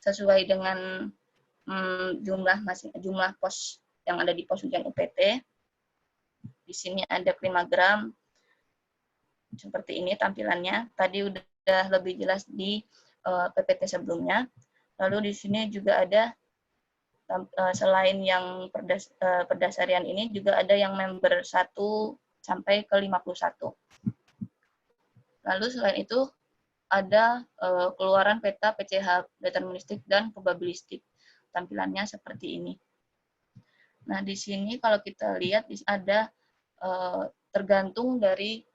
sesuai dengan jumlah pos yang ada di pos ujian UPT. Di sini ada 5 gram seperti ini tampilannya. Tadi udah lebih jelas di PPT sebelumnya. Lalu di sini juga ada selain yang perdasarian ini juga ada yang member 1 sampai ke 51. Lalu selain itu ada keluaran peta PCH deterministik dan probabilistik. Tampilannya seperti ini. Nah, di sini kalau kita lihat ada tergantung dari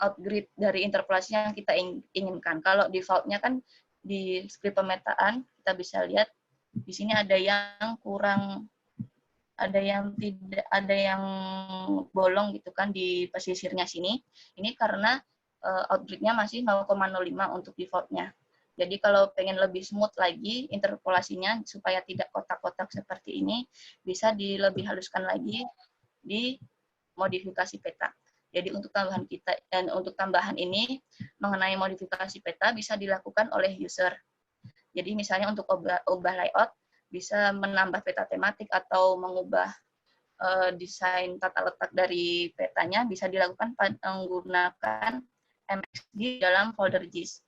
outgrid dari interpolasi yang kita inginkan. Kalau default-nya kan di skrip pemetaan kita bisa lihat di sini ada yang kurang, ada yang tidak, ada yang bolong gitu kan di pesisirnya sini. Ini karena outgrid-nya masih 0,05 untuk default-nya. Jadi kalau pengen lebih smooth lagi interpolasinya supaya tidak kotak-kotak seperti ini, bisa lebih haluskan lagi di modifikasi peta. Jadi untuk tambahan tambahan ini mengenai modifikasi peta bisa dilakukan oleh user. Jadi misalnya untuk ubah layout bisa menambah peta tematik atau mengubah desain tata letak dari petanya bisa dilakukan menggunakan MXD dalam folder GIS.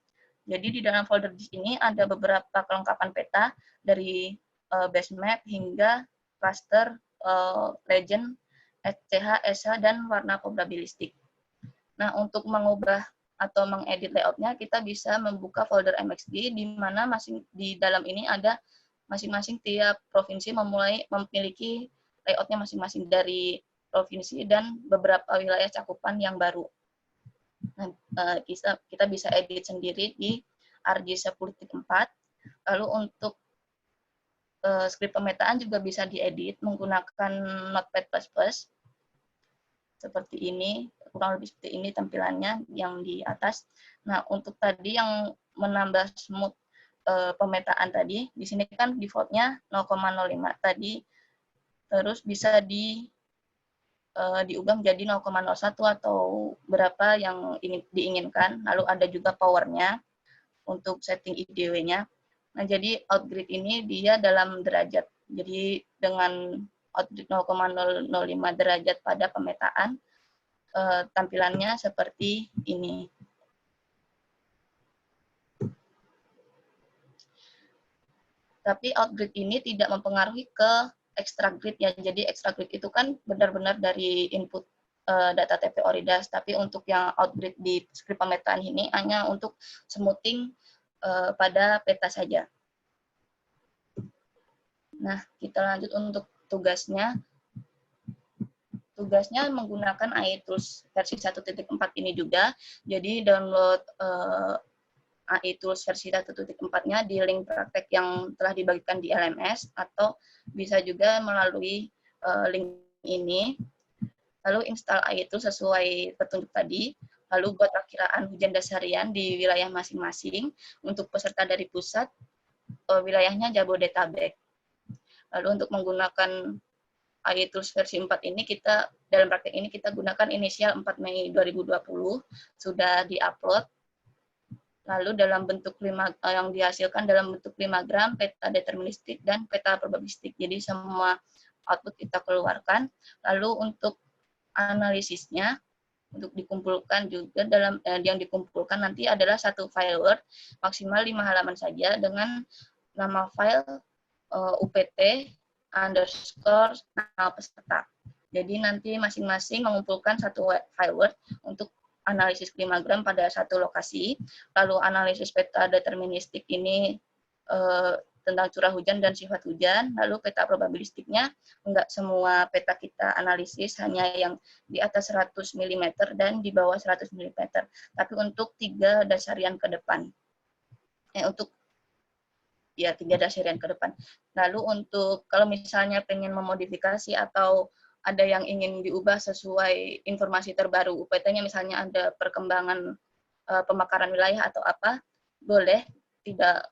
Jadi di dalam folder GIS ini ada beberapa kelengkapan peta dari base map hingga raster, legend, SCH, SH, dan warna probabilistik. Nah, untuk mengubah atau mengedit layoutnya, kita bisa membuka folder MXD, di mana di dalam ini ada masing-masing tiap provinsi memiliki layoutnya masing-masing dari provinsi dan beberapa wilayah cakupan yang baru. Nah, kita bisa edit sendiri di RJ10.4. Lalu untuk skrip pemetaan juga bisa diedit menggunakan Notepad++. Seperti ini, kurang lebih seperti ini tampilannya yang di atas. Nah, untuk tadi yang menambah smooth pemetaan tadi, di sini kan default-nya 0,05 tadi, terus bisa diubah menjadi 0,01 atau berapa yang diinginkan. Lalu ada juga power-nya untuk setting IDW-nya. Nah, jadi outgrid ini dia dalam derajat. Jadi dengan outgrid 0,005 derajat pada pemetaan, tampilannya seperti ini. Tapi outgrid ini tidak mempengaruhi ke extract grid ya. Jadi extract grid itu kan benar-benar dari input data TPO Ridas, tapi untuk yang outgrid di skrip pemetaan ini hanya untuk smoothing pada peta saja. Nah, kita lanjut untuk tugasnya. Tugasnya menggunakan AI Tools versi 1.4 ini juga. Jadi download AI Tools versi 1.4-nya di link praktek yang telah dibagikan di LMS, atau bisa juga melalui link ini. Lalu install AI Tools sesuai petunjuk tadi. Lalu buat perkiraan hujan dasarian di wilayah masing-masing untuk peserta dari pusat, wilayahnya Jabodetabek. Lalu untuk menggunakan iTools versi 4 ini dalam praktek ini kita gunakan inisial 4 Mei 2020, sudah diupload. Lalu dalam bentuk yang dihasilkan dalam bentuk 5 gram, peta deterministik, dan peta probabilistik. Jadi semua output kita keluarkan. Lalu untuk analisisnya, untuk dikumpulkan juga yang dikumpulkan nanti adalah satu file Word, maksimal 5 halaman saja, dengan nama file UPT _ nama peserta. Jadi nanti masing-masing mengumpulkan satu file Word untuk analisis 5 gram pada satu lokasi, lalu analisis peta deterministik ini tentang curah hujan dan sifat hujan, lalu peta probabilistiknya enggak semua peta kita analisis, hanya yang di atas 100 mm dan di bawah 100 mm, tapi untuk 3 dasarian ke depan. Untuk 3 dasarian ke depan. Lalu untuk kalau misalnya pengen memodifikasi atau ada yang ingin diubah sesuai informasi terbaru UPT-nya, misalnya ada perkembangan pemekaran wilayah atau apa, boleh,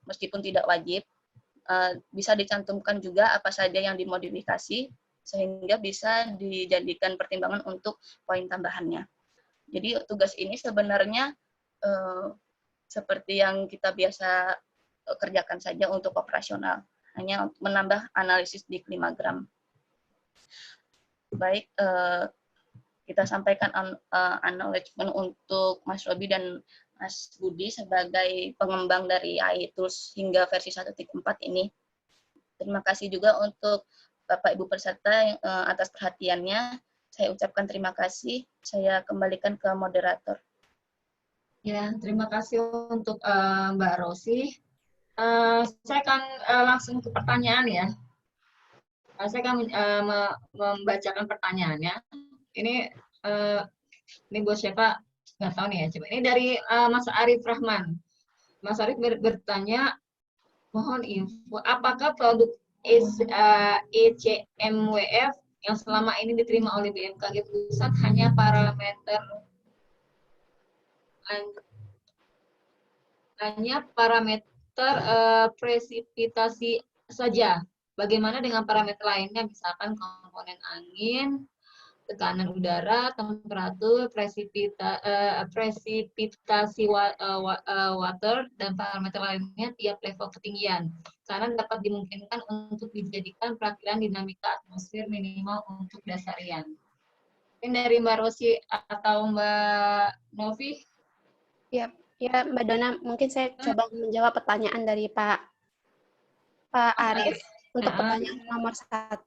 meskipun tidak wajib, bisa dicantumkan juga apa saja yang dimodifikasi, sehingga bisa dijadikan pertimbangan untuk poin tambahannya. Jadi tugas ini sebenarnya seperti yang kita biasa kerjakan saja untuk operasional, hanya menambah analisis di 5 gram. Baik, kita sampaikan acknowledgement untuk Mas Robi dan Mas Budi sebagai pengembang dari iTools hingga versi 1.4 ini. Terima kasih juga untuk Bapak Ibu peserta atas perhatiannya. Saya ucapkan terima kasih. Saya kembalikan ke moderator. Ya, terima kasih untuk Mbak Rosi. Saya akan langsung ke pertanyaan ya. Saya akan membacakan pertanyaannya. Ini buat siapa? Nggak tahu nih ya. Coba. Ini dari Mas Arif Rahman. Mas Arif bertanya, mohon info, apakah produk ECMWF yang selama ini diterima oleh BMKG Pusat hanya parameter presipitasi saja? Bagaimana dengan parameter lainnya, misalkan komponen angin, tekanan udara, temperatur, presipitasi water, dan parameter lainnya tiap level ketinggian. Karena dapat dimungkinkan untuk dijadikan perakiran dinamika atmosfer minimal untuk dasarian. Ini dari Mbak Rosi atau Mbak Novi? Ya, Mbak Dona, mungkin saya coba menjawab pertanyaan dari Pak Arif. Untuk pertanyaan nomor 1,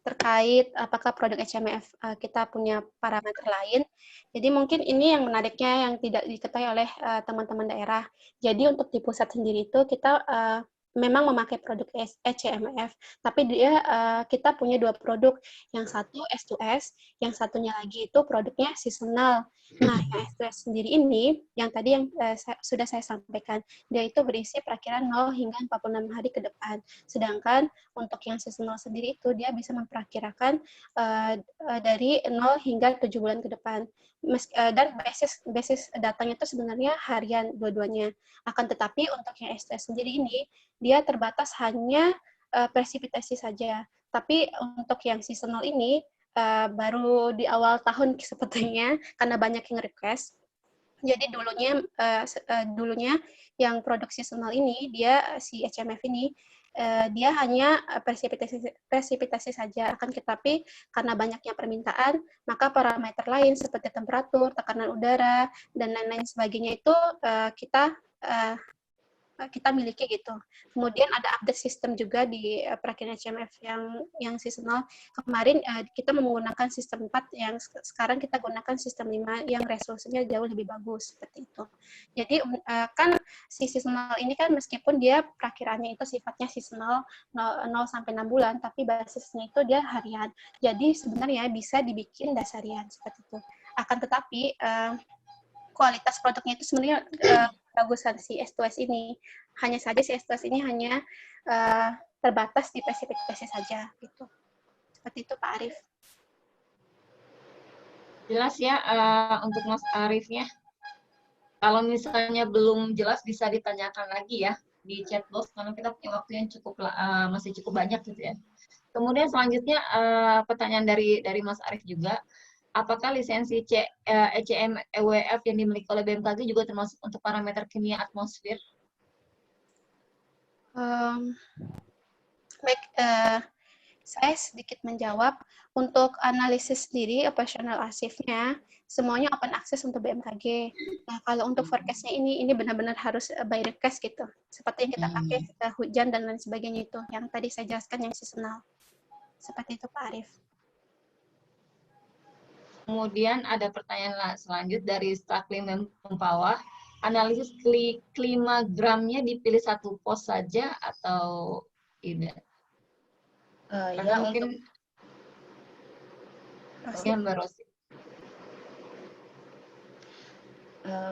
terkait apakah produk ECMWF kita punya parameter lain. Jadi mungkin ini yang menariknya yang tidak diketahui oleh teman-teman daerah. Jadi untuk di pusat sendiri itu kita memang memakai produk ECMWF, tapi kita punya 2 produk. Yang satu S2S, yang satunya lagi itu produknya seasonal. Nah, yang S2S sendiri ini, yang tadi yang sudah saya sampaikan, dia itu berisi perakiran 0 hingga 46 hari ke depan. Sedangkan untuk yang seasonal sendiri itu, dia bisa memperakirakan dari 0 hingga 7 bulan ke depan. Dan basis datanya itu sebenarnya harian dua-duanya. Akan tetapi untuk yang S2S sendiri ini, dia terbatas hanya presipitasi saja. Tapi untuk yang seasonal ini, baru di awal tahun sepertinya, karena banyak yang request. Jadi dulunya yang produk seasonal ini, si ECMWF ini, dia hanya presipitasi saja. Akan tetapi karena banyaknya permintaan, maka parameter lain seperti temperatur, tekanan udara, dan lain-lain sebagainya itu kita miliki gitu. Kemudian ada update sistem juga di perakiran ECMWF yang seasonal. Kemarin kita menggunakan sistem 4, yang sekarang kita gunakan sistem 5 yang resolusinya jauh lebih bagus seperti itu. Jadi kan si seasonal ini kan meskipun dia perakirannya itu sifatnya seasonal 0 sampai 6 bulan, tapi basisnya itu dia harian. Jadi sebenarnya bisa dibikin dasarian seperti itu. Akan tetapi kualitas produknya itu sebenarnya bagusan si S2S ini. Hanya saja si S2S ini hanya terbatas di presipitasi saja gitu. Seperti itu Pak Arif. Jelas ya untuk Mas Arifnya. Kalau misalnya belum jelas bisa ditanyakan lagi ya di chat box karena kita punya waktu yang masih cukup banyak gitu ya. Kemudian selanjutnya pertanyaan dari Mas Arif juga, apakah lisensi ECM EWF yang dimiliki oleh BMKG juga termasuk untuk parameter kimia atmosfer? Baik, saya sedikit menjawab. Untuk analisis sendiri, operasional arsipnya, semuanya open access untuk BMKG. Nah, kalau untuk forecast-nya ini benar-benar harus by request gitu. Seperti yang kita pakai hujan dan lain sebagainya itu. Yang tadi saya jelaskan yang seasonal. Seperti itu, Pak Arif. Kemudian ada pertanyaan selanjutnya dari Staklim Mempawah. Analisis klimagramnya dipilih satu pos saja atau tidak? Ya, mungkin Mbak Rosi.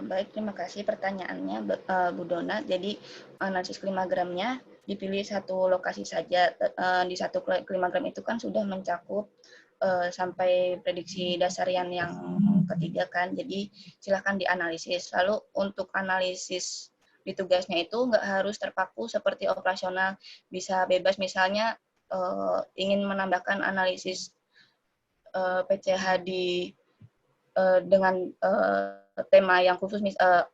Baik, terima kasih pertanyaannya, Bu Dona. Jadi analisis klimagramnya dipilih satu lokasi saja. Di satu klimagram itu kan sudah mencakup sampai prediksi dasarian yang ketiga kan. Jadi silahkan dianalisis. Lalu untuk analisis di tugasnya itu nggak harus terpaku seperti operasional, bisa bebas. Misalnya ingin menambahkan analisis PCH dengan tema yang khusus,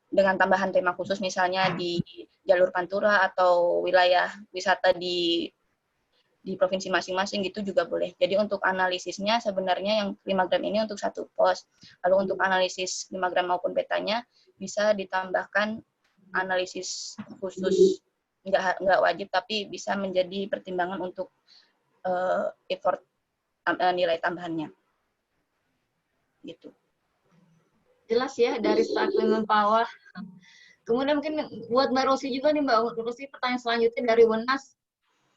dengan tambahan tema khusus misalnya di jalur Pantura atau wilayah wisata di provinsi masing-masing gitu juga boleh. Jadi untuk analisisnya sebenarnya yang 5 gram ini untuk satu pos. Lalu untuk analisis 5 gram maupun petanya bisa ditambahkan analisis khusus, nggak wajib tapi bisa menjadi pertimbangan untuk effort nilai tambahannya. Gitu. Jelas ya dari Staklim Mempawah. Kemudian mungkin buat Mbak Rosi juga nih, Mbak Rosi, pertanyaan selanjutnya dari Wenas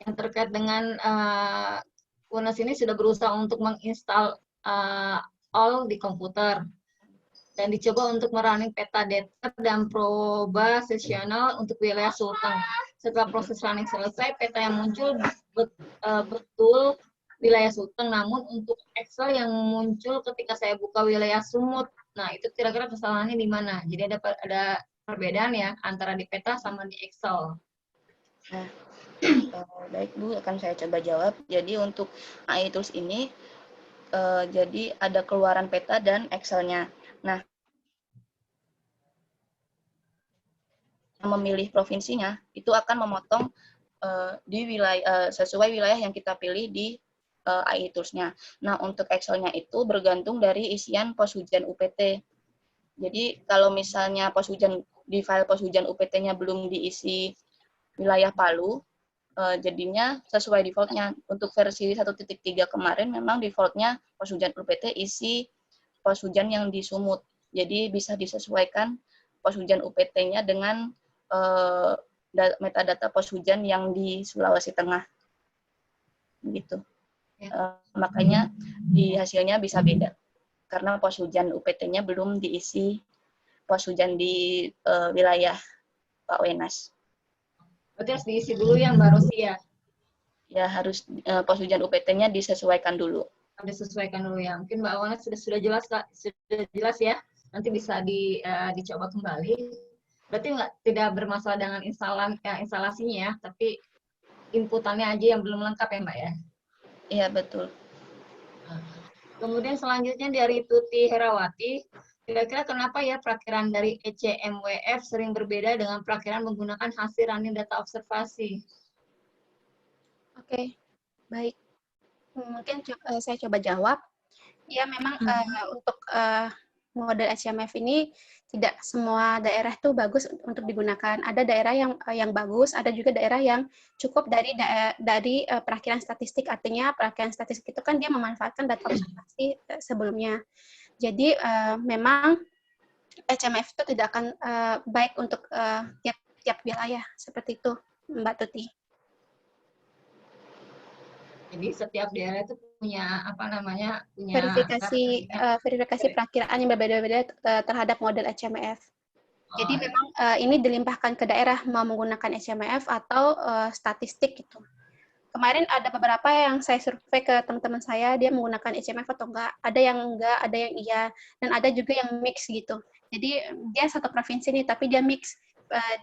yang terkait dengan Wenas ini sudah berusaha untuk menginstal all di komputer dan dicoba untuk merunning peta data dan proba sesional untuk wilayah Sulteng. Setelah proses running selesai, peta yang muncul betul wilayah Sulteng, namun untuk Excel yang muncul ketika saya buka wilayah Sumut. Nah, itu kira-kira kesalahannya di mana? Jadi ada perbedaan ya antara di peta sama di Excel. Nah, baik Bu, akan saya coba jawab. Jadi untuk AI Tools ini, jadi ada keluaran peta dan Excel-nya. Nah, memilih provinsinya itu akan memotong di wilayah sesuai wilayah yang kita pilih di AI Tools-nya. Nah, untuk Excel-nya itu bergantung dari isian pos hujan UPT. Jadi, kalau misalnya di file pos hujan UPT-nya belum diisi wilayah Palu, jadinya sesuai default-nya. Untuk versi 1.3 kemarin memang default-nya pos hujan UPT isi pos hujan yang di Sumut. Jadi, bisa disesuaikan pos hujan UPT-nya dengan metadata pos hujan yang di Sulawesi Tengah. Begitu. Makanya di hasilnya bisa beda karena pos hujan UPT-nya belum diisi pos hujan di wilayah Pak Wenas. Berarti harus diisi dulu ya Mbak Rosi ya? Ya harus pos hujan UPT-nya disesuaikan dulu. Disesuaikan dulu ya. Mungkin Mbak Wenas sudah jelas Kak, sudah jelas ya. Nanti bisa dicoba kembali. Berarti tidak bermasalah dengan instalasinya ya, tapi inputannya aja yang belum lengkap ya Mbak ya? Iya, betul. Kemudian selanjutnya dari Tuti Herawati, kira-kira kenapa ya perakiraan dari ECMWF sering berbeda dengan perakiraan menggunakan hasil running data observasi? Oke, baik. Mungkin saya coba jawab. Ya, memang untuk model ECMWF ini tidak semua daerah itu bagus untuk digunakan. Ada daerah yang bagus, ada juga daerah yang cukup dari perakiraan statistik. Artinya perakiraan statistik itu kan dia memanfaatkan data observasi sebelumnya. Jadi memang ECMWF itu tidak akan baik untuk tiap wilayah seperti itu, Mbak Tuti. Jadi setiap daerah itu punya verifikasi perakiraan yang berbeda-beda terhadap model ECMWF. Jadi memang ini dilimpahkan ke daerah mau menggunakan ECMWF atau statistik gitu. kemarin ada beberapa yang saya survei ke teman-teman saya, dia menggunakan HMF atau enggak. Ada yang enggak, ada yang iya, dan ada juga yang mix gitu. Jadi dia satu provinsi nih, tapi dia mix.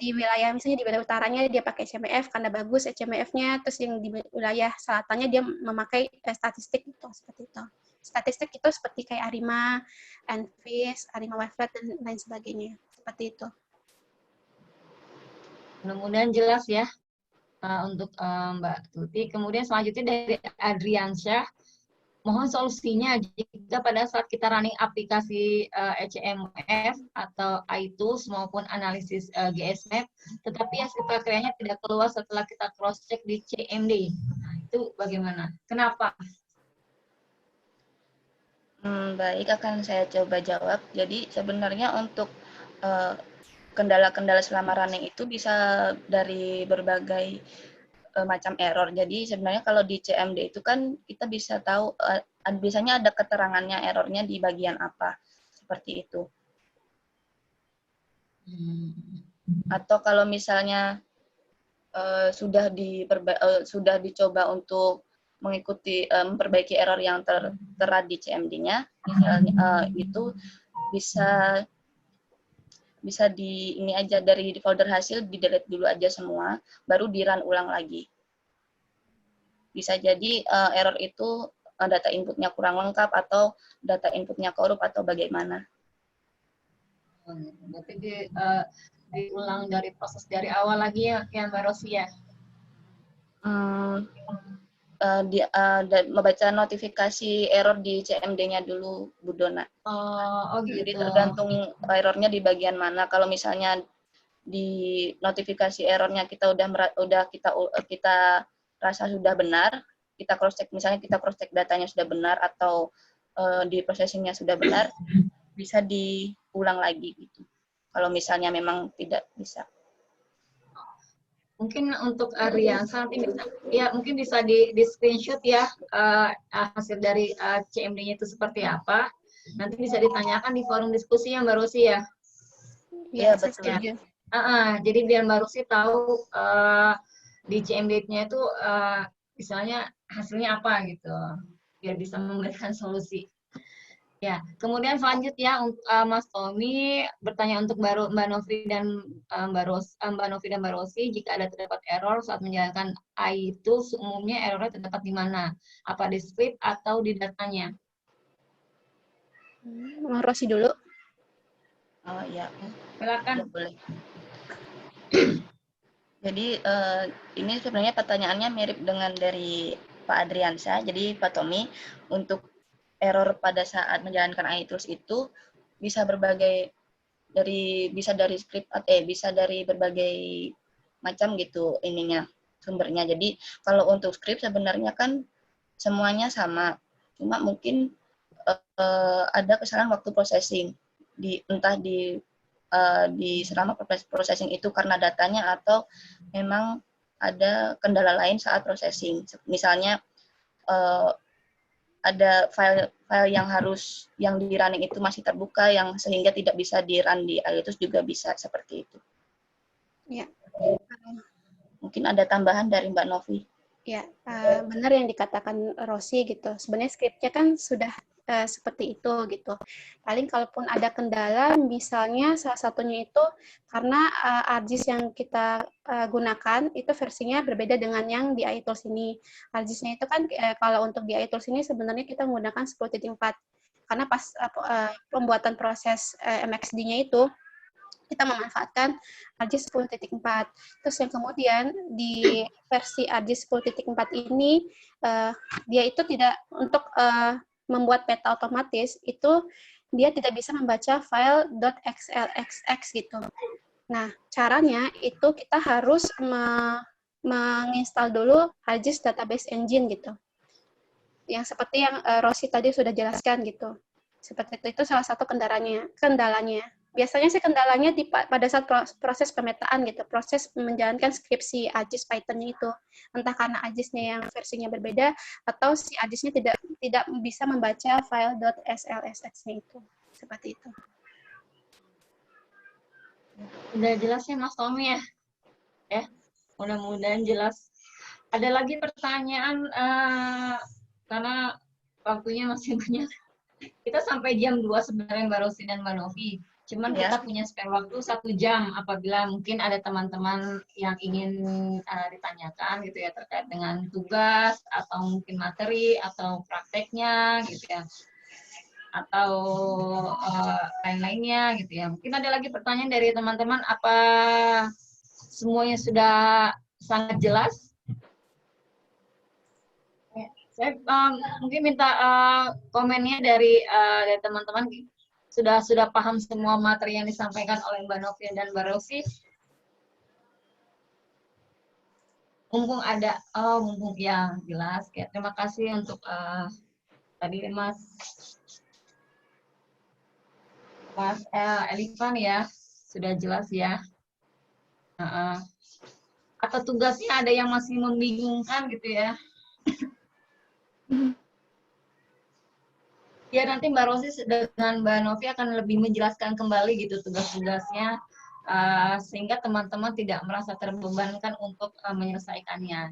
Di wilayah, misalnya di wilayah utaranya dia pakai HMF karena bagus HMF-nya, terus yang di wilayah selatannya dia memakai statistik itu, seperti itu. Statistik itu seperti kayak Arima, Envis, Arima Weflet, dan lain sebagainya. Seperti itu. Mudah-mudahan jelas ya untuk Mbak Tuti. Kemudian selanjutnya dari Adriansyah, mohon solusinya jika pada saat kita running aplikasi HMF atau iTools maupun analisis GSMap, tetapi hasil pakaiannya tidak keluar setelah kita cross-check di CMD. Nah, itu bagaimana? Kenapa? Baik, akan saya coba jawab. Jadi sebenarnya untuk kendala-kendala selama running itu bisa dari berbagai macam error. Jadi sebenarnya kalau di CMD itu kan kita bisa tahu biasanya ada keterangannya errornya di bagian apa, seperti itu. Atau kalau misalnya sudah dicoba untuk mengikuti memperbaiki error yang tertera di CMD-nya, misalnya itu bisa di ini aja dari folder hasil di delete dulu aja semua, baru di run ulang lagi. Bisa jadi error itu data inputnya kurang lengkap atau data inputnya korup atau bagaimana. Berarti diulang dari proses dari awal lagi ya Mbak Rosi ya? Membaca notifikasi error di CMD-nya dulu, Bu Dona. Oh gitu. Jadi tergantung errornya di bagian mana. Kalau misalnya di notifikasi errornya kita kita rasa sudah benar, kita cross check, misalnya kita cross check datanya sudah benar atau di processingnya sudah benar, bisa diulang lagi gitu. Kalau misalnya memang tidak bisa. Mungkin untuk Ariansa nanti bisa, ya mungkin bisa di screenshot ya hasil dari CMD-nya itu seperti apa. Nanti bisa ditanyakan di forum diskusi ya Mbak Rosi ya. Iya, betul. Jadi biar Mbak Rosi tahu di CMD-nya itu misalnya hasilnya apa gitu, biar bisa memberikan solusi. Ya, kemudian selanjutnya Mas Tommy bertanya untuk Mbak Novi dan Mbak Rosi, jika ada terdapat error saat menjalankan iTools, umumnya errornya terdapat di mana? Apa di script atau di datanya? Mbak Rosi dulu. Oh ya, silakan. Ya, boleh. Jadi ini sebenarnya pertanyaannya mirip dengan dari Pak Adriansyah. Jadi Pak Tommy, untuk error pada saat menjalankan iTools itu bisa dari script bisa dari berbagai macam gitu ininya sumbernya. Jadi kalau untuk script sebenarnya kan semuanya sama, cuma mungkin ada kesalahan waktu processing entah di selama processing itu karena datanya atau memang ada kendala lain saat processing. Misalnya ada file yang di running itu masih terbuka yang sehingga tidak bisa di run di iTools juga bisa seperti itu. Ya. Mungkin ada tambahan dari Mbak Novi. Ya, benar yang dikatakan Rosi gitu. Sebenarnya skripnya kan sudah seperti itu gitu. Paling kalaupun ada kendala, misalnya salah satunya itu karena ArcGIS yang kita gunakan itu versinya berbeda dengan yang di iTools ini. ArcGIS-nya itu kan kalau untuk di iTools ini sebenarnya kita menggunakan 10.4. Karena pas pembuatan proses MXD-nya itu kita memanfaatkan ArcGIS 10.4. Terus yang kemudian di versi ArcGIS 10.4 ini dia itu tidak untuk membuat peta otomatis itu dia tidak bisa membaca file .xlsx gitu. Nah, caranya itu kita harus menginstal dulu ArcGIS Database Engine gitu. Yang seperti yang Rosi tadi sudah jelaskan gitu. Seperti itu salah satu kendalanya. Biasanya sih kendalanya pada saat proses pemetaan gitu, proses menjalankan skripsi ArcGIS Python-nya itu. Entah karena ArcGIS-nya yang versinya berbeda, atau si ArcGIS-nya tidak bisa membaca file .slsx-nya itu. Seperti itu. Udah jelas ya Mas Tommy ya? Ya, mudah-mudahan jelas. Ada lagi pertanyaan, karena waktunya masih banyak. Kita sampai jam 2 sebenarnya Mbak Rosi dan Mbak Novi. Cuman Ya. kita punya spare waktu 1 jam apabila mungkin ada teman-teman yang ingin ditanyakan gitu ya terkait dengan tugas atau mungkin materi atau prakteknya gitu ya. Atau lain-lainnya gitu ya. Mungkin ada lagi pertanyaan dari teman-teman, apa semuanya sudah sangat jelas? Saya mungkin minta komennya dari teman-teman, sudah paham semua materi yang disampaikan oleh Mbak Novia dan Mbak Rosi? Mumpung ada, mumpung ya jelas. Ya, terima kasih untuk tadi Mas Elifan ya, sudah jelas ya. Atau tugasnya ada yang masih membingungkan gitu ya? Ya nanti Mbak Rosi dengan Mbak Novi akan lebih menjelaskan kembali gitu tugas-tugasnya, sehingga teman-teman tidak merasa terbebankan untuk menyelesaikannya.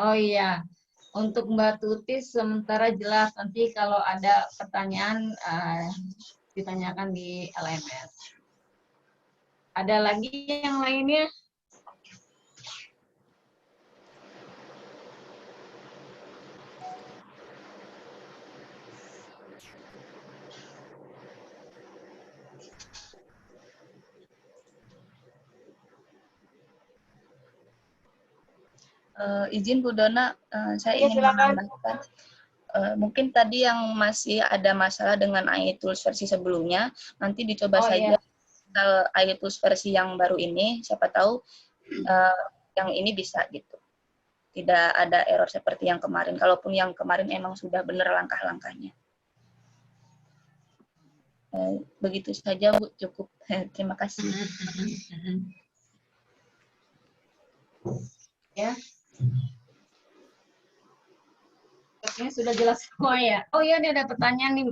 Oh iya, untuk Mbak Tuti sementara jelas, nanti kalau ada pertanyaan ditanyakan di LMS. Ada lagi yang lainnya? Izin Bu Dona, saya Ya, ingin silakan. menambahkan. Mungkin tadi yang masih ada masalah dengan iTools versi sebelumnya, nanti dicoba saja iTools versi yang baru ini, siapa tahu yang ini bisa gitu. Tidak ada error seperti yang kemarin, kalaupun yang kemarin emang sudah benar langkah-langkahnya. Begitu saja Bu, cukup. Terima kasih. Ya. Ini sudah jelas semua ya. Oh iya, ini ada pertanyaan nih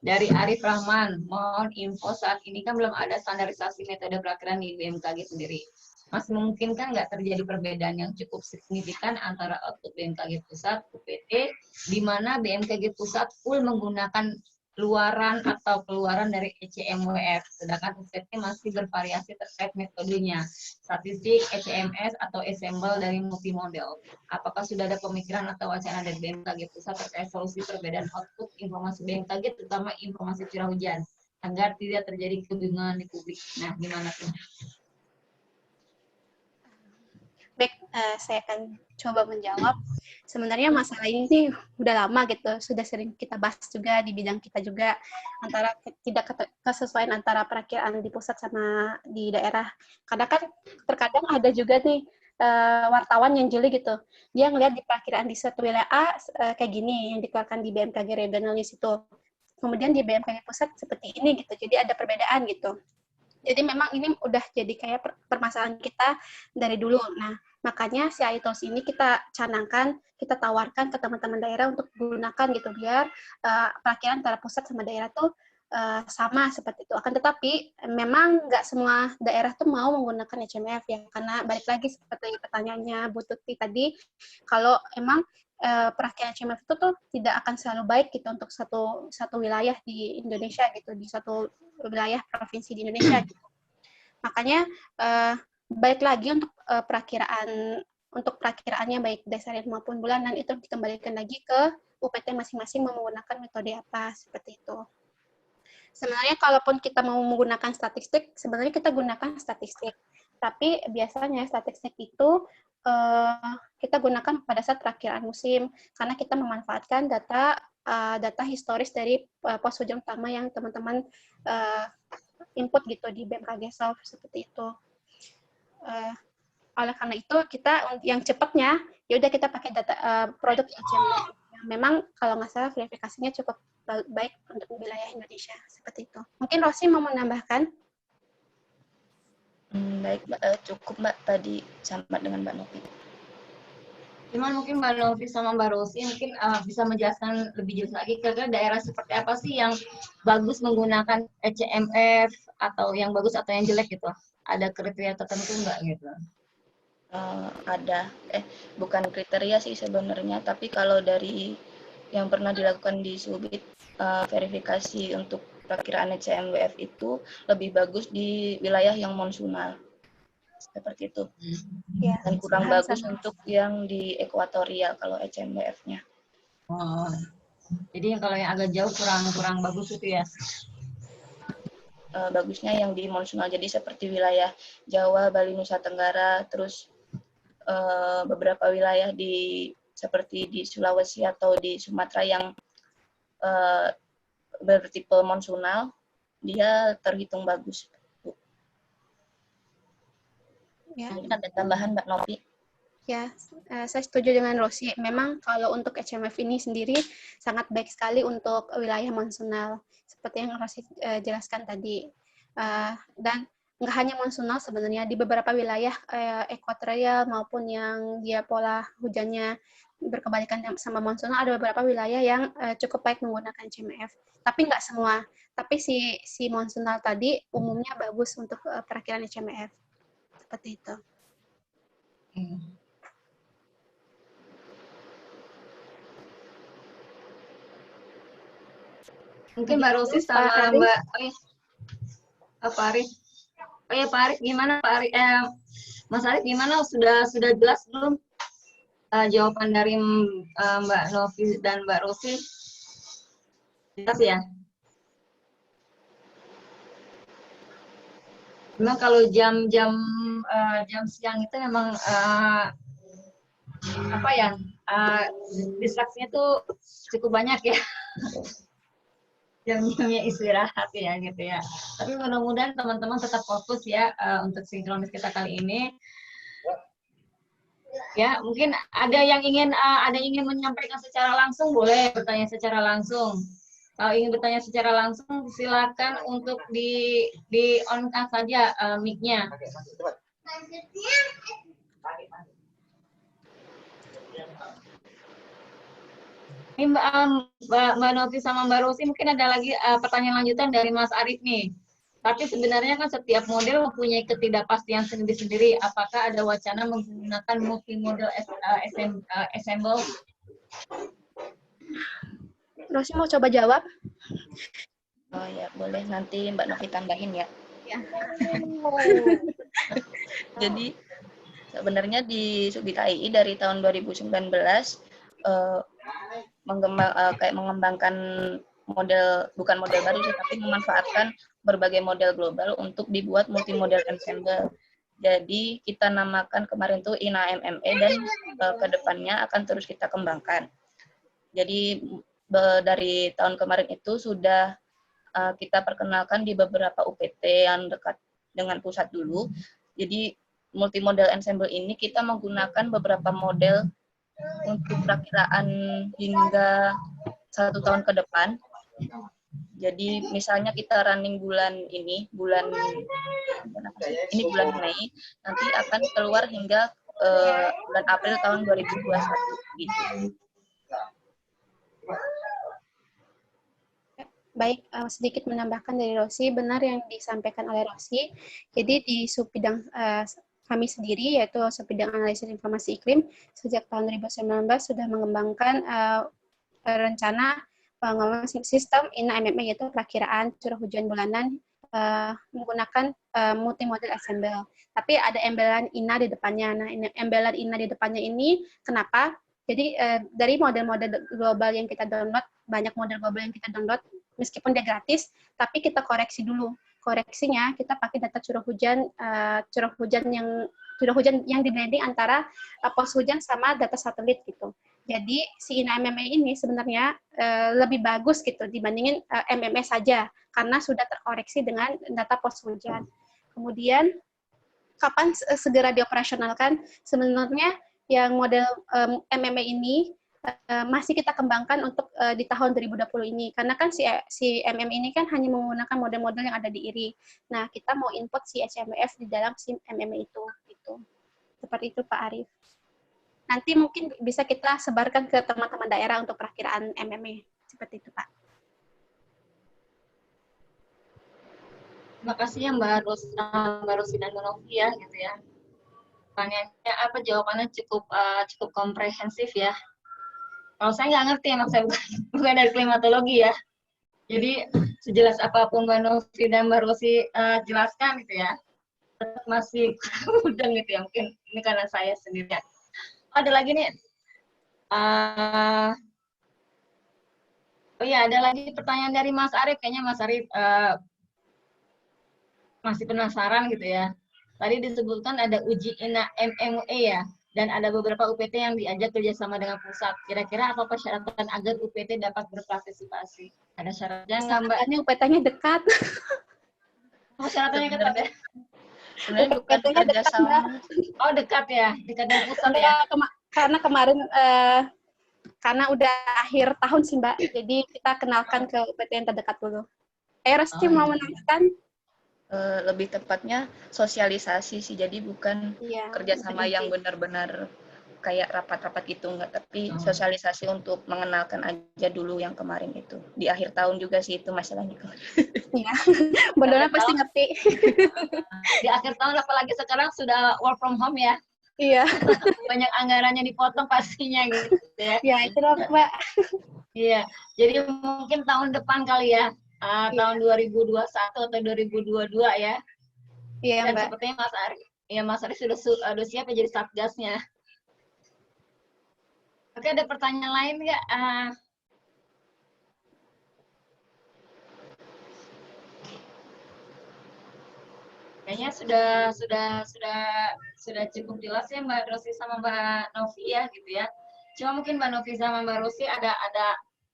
dari Arif Rahman. Mohon info, saat ini kan belum ada standarisasi metode pelakiran di BMKG sendiri. Masih memungkinkan nggak terjadi perbedaan yang cukup signifikan antara output BMKG Pusat, UPT, di mana BMKG Pusat full menggunakan luaran atau keluaran dari ECMWF, sedangkan UPT masih bervariasi terkait metodenya, statistik, ECMS, atau assemble dari multimodel. Apakah sudah ada pemikiran atau wacana dari BMKG Pusat terkait solusi perbedaan output informasi BMKG, terutama informasi curah hujan, agar tidak terjadi kebingungan di publik? Nah, gimana tuh? Baik, saya akan coba menjawab. Sebenarnya masalah ini nih udah lama gitu, sudah sering kita bahas juga di bidang kita juga, antara tidak kesesuaian antara perakiraan di pusat sama di daerah. Kadang kan terkadang ada juga nih wartawan yang jeli gitu, dia ngelihat di perakiraan di satu wilayah A kayak gini yang dikeluarkan di BMKG Regional News itu, kemudian di BMKG Pusat seperti ini gitu, jadi ada perbedaan gitu. Jadi memang ini udah jadi kayak permasalahan kita dari dulu. Nah, makanya si iTools ini kita canangkan, kita tawarkan ke teman-teman daerah untuk gunakan gitu, biar pelakiran antara pusat sama daerah tuh sama seperti itu. Akan tetapi memang nggak semua daerah tuh mau menggunakan ECMF ya, karena balik lagi seperti pertanyaannya Bu Tuti tadi, kalau emang perakiran ECMF itu tuh tidak akan selalu baik gitu untuk satu wilayah di Indonesia gitu, di satu wilayah provinsi di Indonesia gitu. Makanya baik lagi untuk perakiraannya baik dasarian maupun bulanan itu dikembalikan lagi ke UPT masing-masing mau menggunakan metode apa seperti itu. Sebenarnya kalaupun kita mau menggunakan statistik, sebenarnya kita gunakan statistik. Tapi biasanya statistik itu kita gunakan pada saat perakiraan musim, karena kita memanfaatkan data historis dari pos hujan utama yang teman-teman input gitu di BMKG Solve seperti itu. Oleh karena itu kita yang cepatnya ya udah kita pakai data produk ECMWF yang memang kalau nggak salah verifikasinya cukup baik untuk wilayah Indonesia seperti itu. Mungkin Rosi mau menambahkan? Baik, cukup Mbak tadi sama dengan Mbak Novi. Cuman mungkin Mbak Novi sama Mbak Rosi mungkin bisa menjelaskan lebih jelas lagi kira-kira daerah seperti apa sih yang bagus menggunakan ECMF, atau yang bagus atau yang jelek gitu. Ada kriteria tertentu nggak gitu? ada bukan kriteria sih sebenarnya, tapi kalau dari yang pernah dilakukan di Subit, verifikasi untuk perkiraan ECMWF itu lebih bagus di wilayah yang monsunal seperti itu, Ya, dan kurang bagus sama. untuk yang di ekuatorial kalau ECMWF-nya. Oh, jadi kalau yang agak jauh kurang bagus itu ya? Bagusnya yang di monsunal, jadi seperti wilayah Jawa, Bali, Nusa Tenggara, terus beberapa wilayah seperti di Sulawesi atau di Sumatera yang bertipe monsunal, dia terhitung bagus. Ya. Mungkin ada tambahan Mbak Novi? Ya, saya setuju dengan Rosi. Memang kalau untuk HMF ini sendiri sangat baik sekali untuk wilayah monsunal, seperti yang Rosi jelaskan tadi. Dan nggak hanya monsunal sebenarnya, di beberapa wilayah ekuatorial maupun yang dia pola hujannya berkebalikan sama monsunal, ada beberapa wilayah yang cukup baik menggunakan HMF. Tapi nggak semua. Tapi si monsunal tadi umumnya bagus untuk perakiran HMF. Seperti itu. Mungkin Mbak Rosi sama Mbak Pak Arif. Oh ya Pak Arif, gimana Pak Arif? Mas Arif gimana? Sudah jelas belum jawaban dari Mbak Novi dan Mbak Rosi? Jelas ya? Memang kalau jam siang itu memang apa ya? Distraksinya tuh cukup banyak ya. Jam-jamnya istirahat ya gitu ya. Tapi mudah-mudahan teman-teman tetap fokus ya untuk sinkronis kita kali ini. Ya, mungkin ada yang ingin menyampaikan secara langsung, boleh bertanya secara langsung. Kalau ingin bertanya secara langsung, silakan untuk di on-kan saja mic-nya. Ini Mbak Novi sama Mbak Rosi mungkin ada lagi pertanyaan lanjutan dari Mas Arif nih. Tapi sebenarnya kan setiap model mempunyai ketidakpastian sendiri-sendiri. Apakah ada wacana menggunakan multi-model assemble? Rosi mau coba jawab? Oh ya, boleh nanti Mbak Novi tambahin ya. Ya. Jadi sebenarnya di Subit AII dari tahun 2019 mengembangkan bukan model baru sih, tapi memanfaatkan berbagai model global untuk dibuat multi model ensemble. Jadi kita namakan kemarin tuh INA-MME dan kedepannya akan terus kita kembangkan. Jadi dari tahun kemarin itu sudah kita perkenalkan di beberapa UPT yang dekat dengan pusat dulu. Jadi multi model ensemble ini kita menggunakan beberapa model untuk perakiraan hingga 1 tahun ke depan. Jadi misalnya kita running bulan bulan Mei, nanti akan keluar hingga bulan April tahun 2021 gitu. Baik, sedikit menambahkan dari Rosi, benar yang disampaikan oleh Rosi. Jadi di subbidang kami sendiri, yaitu subbidang analisis informasi iklim, sejak tahun 2019 sudah mengembangkan rencana pengembangan sistem INA-MME, yaitu perakiraan curah hujan bulanan menggunakan multi-model assemble. Tapi ada embelan INA di depannya. Nah, embelan INA di depannya ini kenapa? Jadi dari model-model global yang kita download, banyak model global yang kita download, meskipun dia gratis, tapi kita koreksi dulu. Koreksinya kita pakai data curah hujan yang di blending antara pos hujan sama data satelit gitu. Jadi si INA-MME ini sebenarnya lebih bagus gitu dibandingin MME saja karena sudah terkoreksi dengan data pos hujan. Kemudian kapan segera dioperasionalkan? Sebenarnya yang model MME ini masih kita kembangkan untuk di tahun 2020 ini, karena kan si MM ini kan hanya menggunakan model-model yang ada di IRI. Nah, kita mau input si HMF di dalam si MM itu, gitu. Seperti itu Pak Arif. Nanti mungkin bisa kita sebarkan ke teman-teman daerah untuk perakiraan MM, seperti itu Pak. Terima kasih ya Mbak Rosi dan Mbak Novi ya, gitu ya. pertanyaannya jawabannya cukup komprehensif ya. Kalau saya nggak ngerti, emang saya bukan dari klimatologi ya. Jadi sejelas apapun Mbak Novi dan Mbak Rosi jelaskan gitu ya, tetap masih mudeng gitu ya. Mungkin ini karena saya sendiri. Ada lagi nih. Oh iya, ada lagi pertanyaan dari Mas Arif. Kayaknya Mas Arif masih penasaran gitu ya. Tadi disebutkan ada uji INA MMUE ya, dan ada beberapa UPT yang diajak kerjasama dengan pusat. Kira-kira apa persyaratan agar UPT dapat berpartisipasi? Ada syaratnya nggak, Mbak? Ini UPT-nya dekat. Persyaratannya ketat ya? Sebenarnya bukan kerjasama. Oh, dekat ya, dekat dengan pusat ya? Karena kemarin karena udah akhir tahun sih Mbak, jadi kita kenalkan ke UPT yang terdekat dulu. Resti mau menambahkan? Lebih tepatnya sosialisasi sih, jadi bukan kerjasama yang benar-benar kayak rapat-rapat gitu, enggak, tapi sosialisasi untuk mengenalkan aja dulu yang kemarin itu. Di akhir tahun juga sih itu masalahnya. Iya, benar pasti ngerti. Di akhir tahun, apalagi sekarang sudah work from home ya. Iya. Banyak anggarannya dipotong pastinya gitu ya. Ya, itu loh, Mbak. Iya, jadi mungkin tahun depan kali ya, tahun 2021 atau 2022 ya. Iya, Dan Mbak. sepertinya Mas Ari sudah siap ya jadi satgasnya. Oke, ada pertanyaan lain nggak? Kayaknya sudah cukup jelas ya Mbak Rosi sama Mbak Novi ya gitu ya. Cuma mungkin Mbak Novi sama Mbak Rosi ada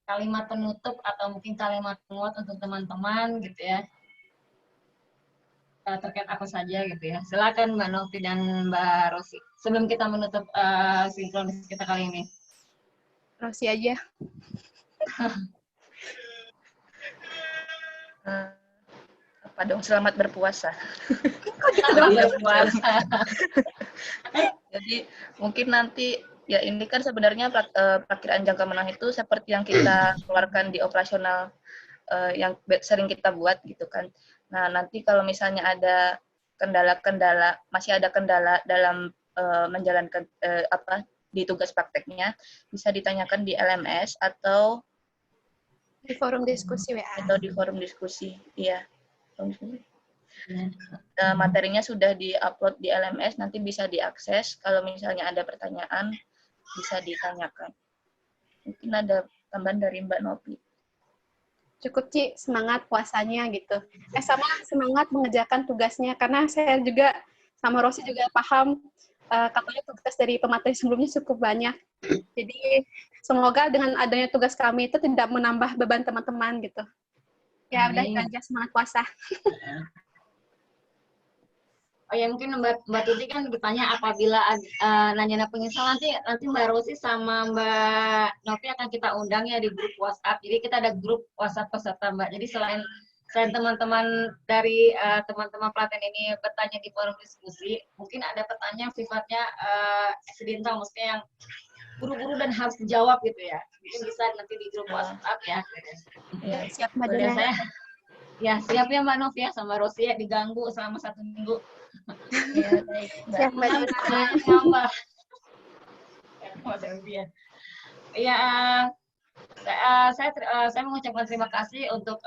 kalimat penutup atau mungkin kalimat penguat untuk teman-teman gitu ya. Terkait apa saja gitu ya. Silakan Mbak Novi dan Mbak Rosi. Sebelum kita menutup sinkronis kita kali ini. Rosi aja. Apa dong, selamat berpuasa. Selamat berpuasa. Jadi mungkin nanti ya ini kan sebenarnya perkiraan jangka menang itu seperti yang kita keluarkan di operasional yang sering kita buat gitu kan. Nah nanti kalau misalnya ada kendala-kendala, masih ada kendala dalam menjalankan di tugas prakteknya, bisa ditanyakan di LMS atau di forum diskusi WA. Atau di forum diskusi, iya. Materinya sudah di-upload di LMS, nanti bisa diakses. Kalau misalnya ada pertanyaan, bisa ditanyakan. Mungkin ada tambahan dari Mbak Novi. Cukup, Ci, semangat puasanya gitu. Sama semangat mengerjakan tugasnya, karena saya juga, sama Rosi juga paham, katanya tugas dari pemateri sebelumnya cukup banyak. Jadi, semoga dengan adanya tugas kami itu tidak menambah beban teman-teman gitu. Ya, udah itu aja, semangat puasa. Oh ya, mungkin Mbak Tuti kan bertanya apabila nanya pengisal nanti Mbak Rosi sama Mbak Novi akan kita undang ya di grup WhatsApp. Jadi kita ada grup WhatsApp peserta Mbak. Jadi selain teman-teman dari teman-teman pelatihan ini bertanya di forum diskusi, mungkin ada pertanyaan sifatnya accidental, maksudnya yang buru-buru dan harus dijawab gitu ya. Mungkin bisa nanti di grup WhatsApp ya. Ya, siap Mbak Dona. Ya, siap ya Mbak Novi ya sama Rosi ya, diganggu selama 1 minggu. Ya, baik. Siap Mbak Dona. Ya, saya mengucapkan terima kasih untuk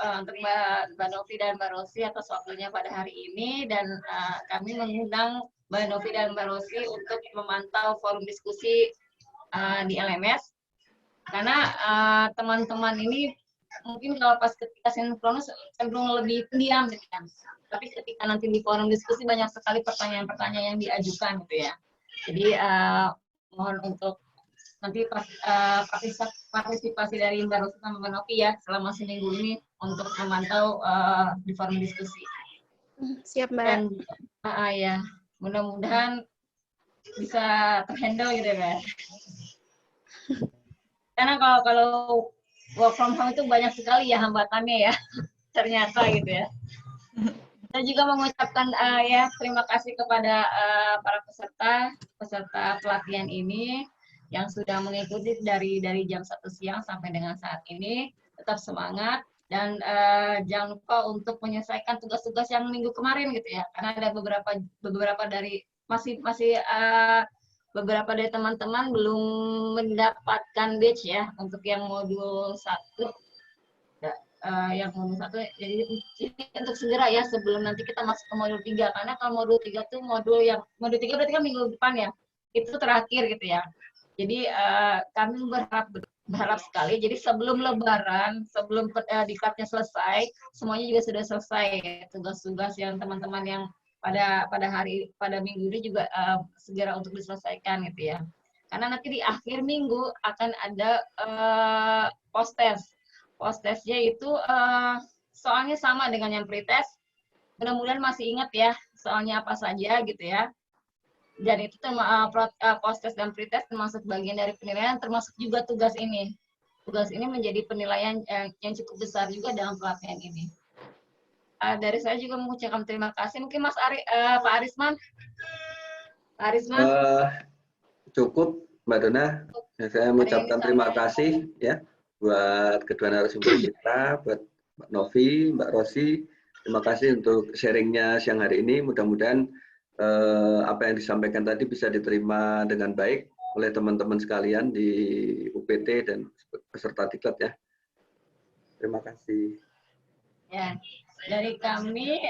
Mbak Novi dan Mbak Rosi atas waktunya pada hari ini, dan kami mengundang Mbak Novi dan Mbak Rosi untuk memantau forum diskusi di LMS, karena teman-teman ini mungkin kalau pas ketika sinkronus cenderung lebih pendiam gitu kan. Tapi ketika nanti di forum diskusi banyak sekali pertanyaan-pertanyaan yang diajukan gitu ya. Jadi mohon untuk nanti partisipasi dari Mbak Rosi sama Mbak Novi ya selama seminggu ini untuk memantau di forum diskusi. Siap Mbak. Dan ya mudah-mudahan bisa terhandle gitu ya. Karena kalau work from home itu banyak sekali ya hambatannya ya, ternyata gitu ya. Saya juga mengucapkan ya terima kasih kepada para peserta pelatihan ini yang sudah mengikuti dari jam 1 siang sampai dengan saat ini. Tetap semangat dan jangan lupa untuk menyelesaikan tugas-tugas yang minggu kemarin gitu ya, karena ada beberapa dari masih beberapa dari teman-teman belum mendapatkan batch ya untuk yang modul 1. Yang modul 1 jadi untuk segera ya sebelum nanti kita masuk ke modul 3, karena kalau modul 3 tuh modul 3 berarti kan minggu depan ya. Itu terakhir gitu ya. Jadi kami berharap sekali. Jadi sebelum Lebaran, sebelum diklatnya selesai, semuanya juga sudah selesai. Tugas-tugas yang teman-teman yang pada minggu ini juga segera untuk diselesaikan gitu ya. Karena nanti di akhir minggu akan ada post-test. Post-testnya itu soalnya sama dengan yang pretest. Mudah-mudahan masih ingat ya soalnya apa saja gitu ya. Dan itu post-test dan pretest termasuk bagian dari penilaian, termasuk juga tugas ini. Tugas ini menjadi penilaian yang cukup besar juga dalam pelatihan ini. Dari saya juga mengucapkan terima kasih. Mungkin Pak Arisman. Cukup, Mbak Dona. Saya mengucapkan terima kasih ya buat kedua narasumber kita, buat Mbak Novi, Mbak Rosi. Terima kasih untuk sharingnya siang hari ini. Mudah-mudahan apa yang disampaikan tadi bisa diterima dengan baik oleh teman-teman sekalian di UPT dan peserta diklat ya. Terima kasih. Ya, dari kami,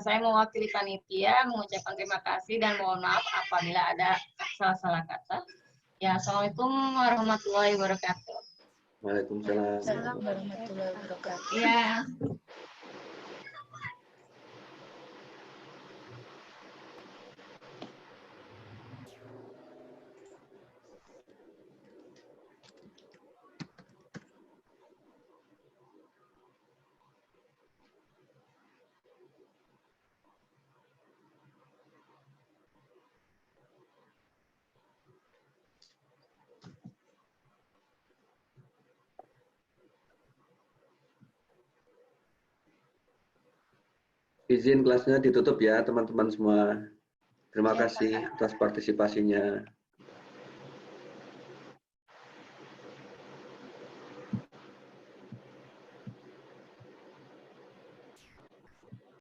saya mewakili panitia mengucapkan terima kasih dan mohon maaf apabila ada salah-salah kata. Ya, Assalamualaikum warahmatullahi wabarakatuh. Waalaikumsalam. Assalamualaikum warahmatullahi wabarakatuh. Ya. Izin kelasnya ditutup ya teman-teman semua. Terima kasih atas partisipasinya.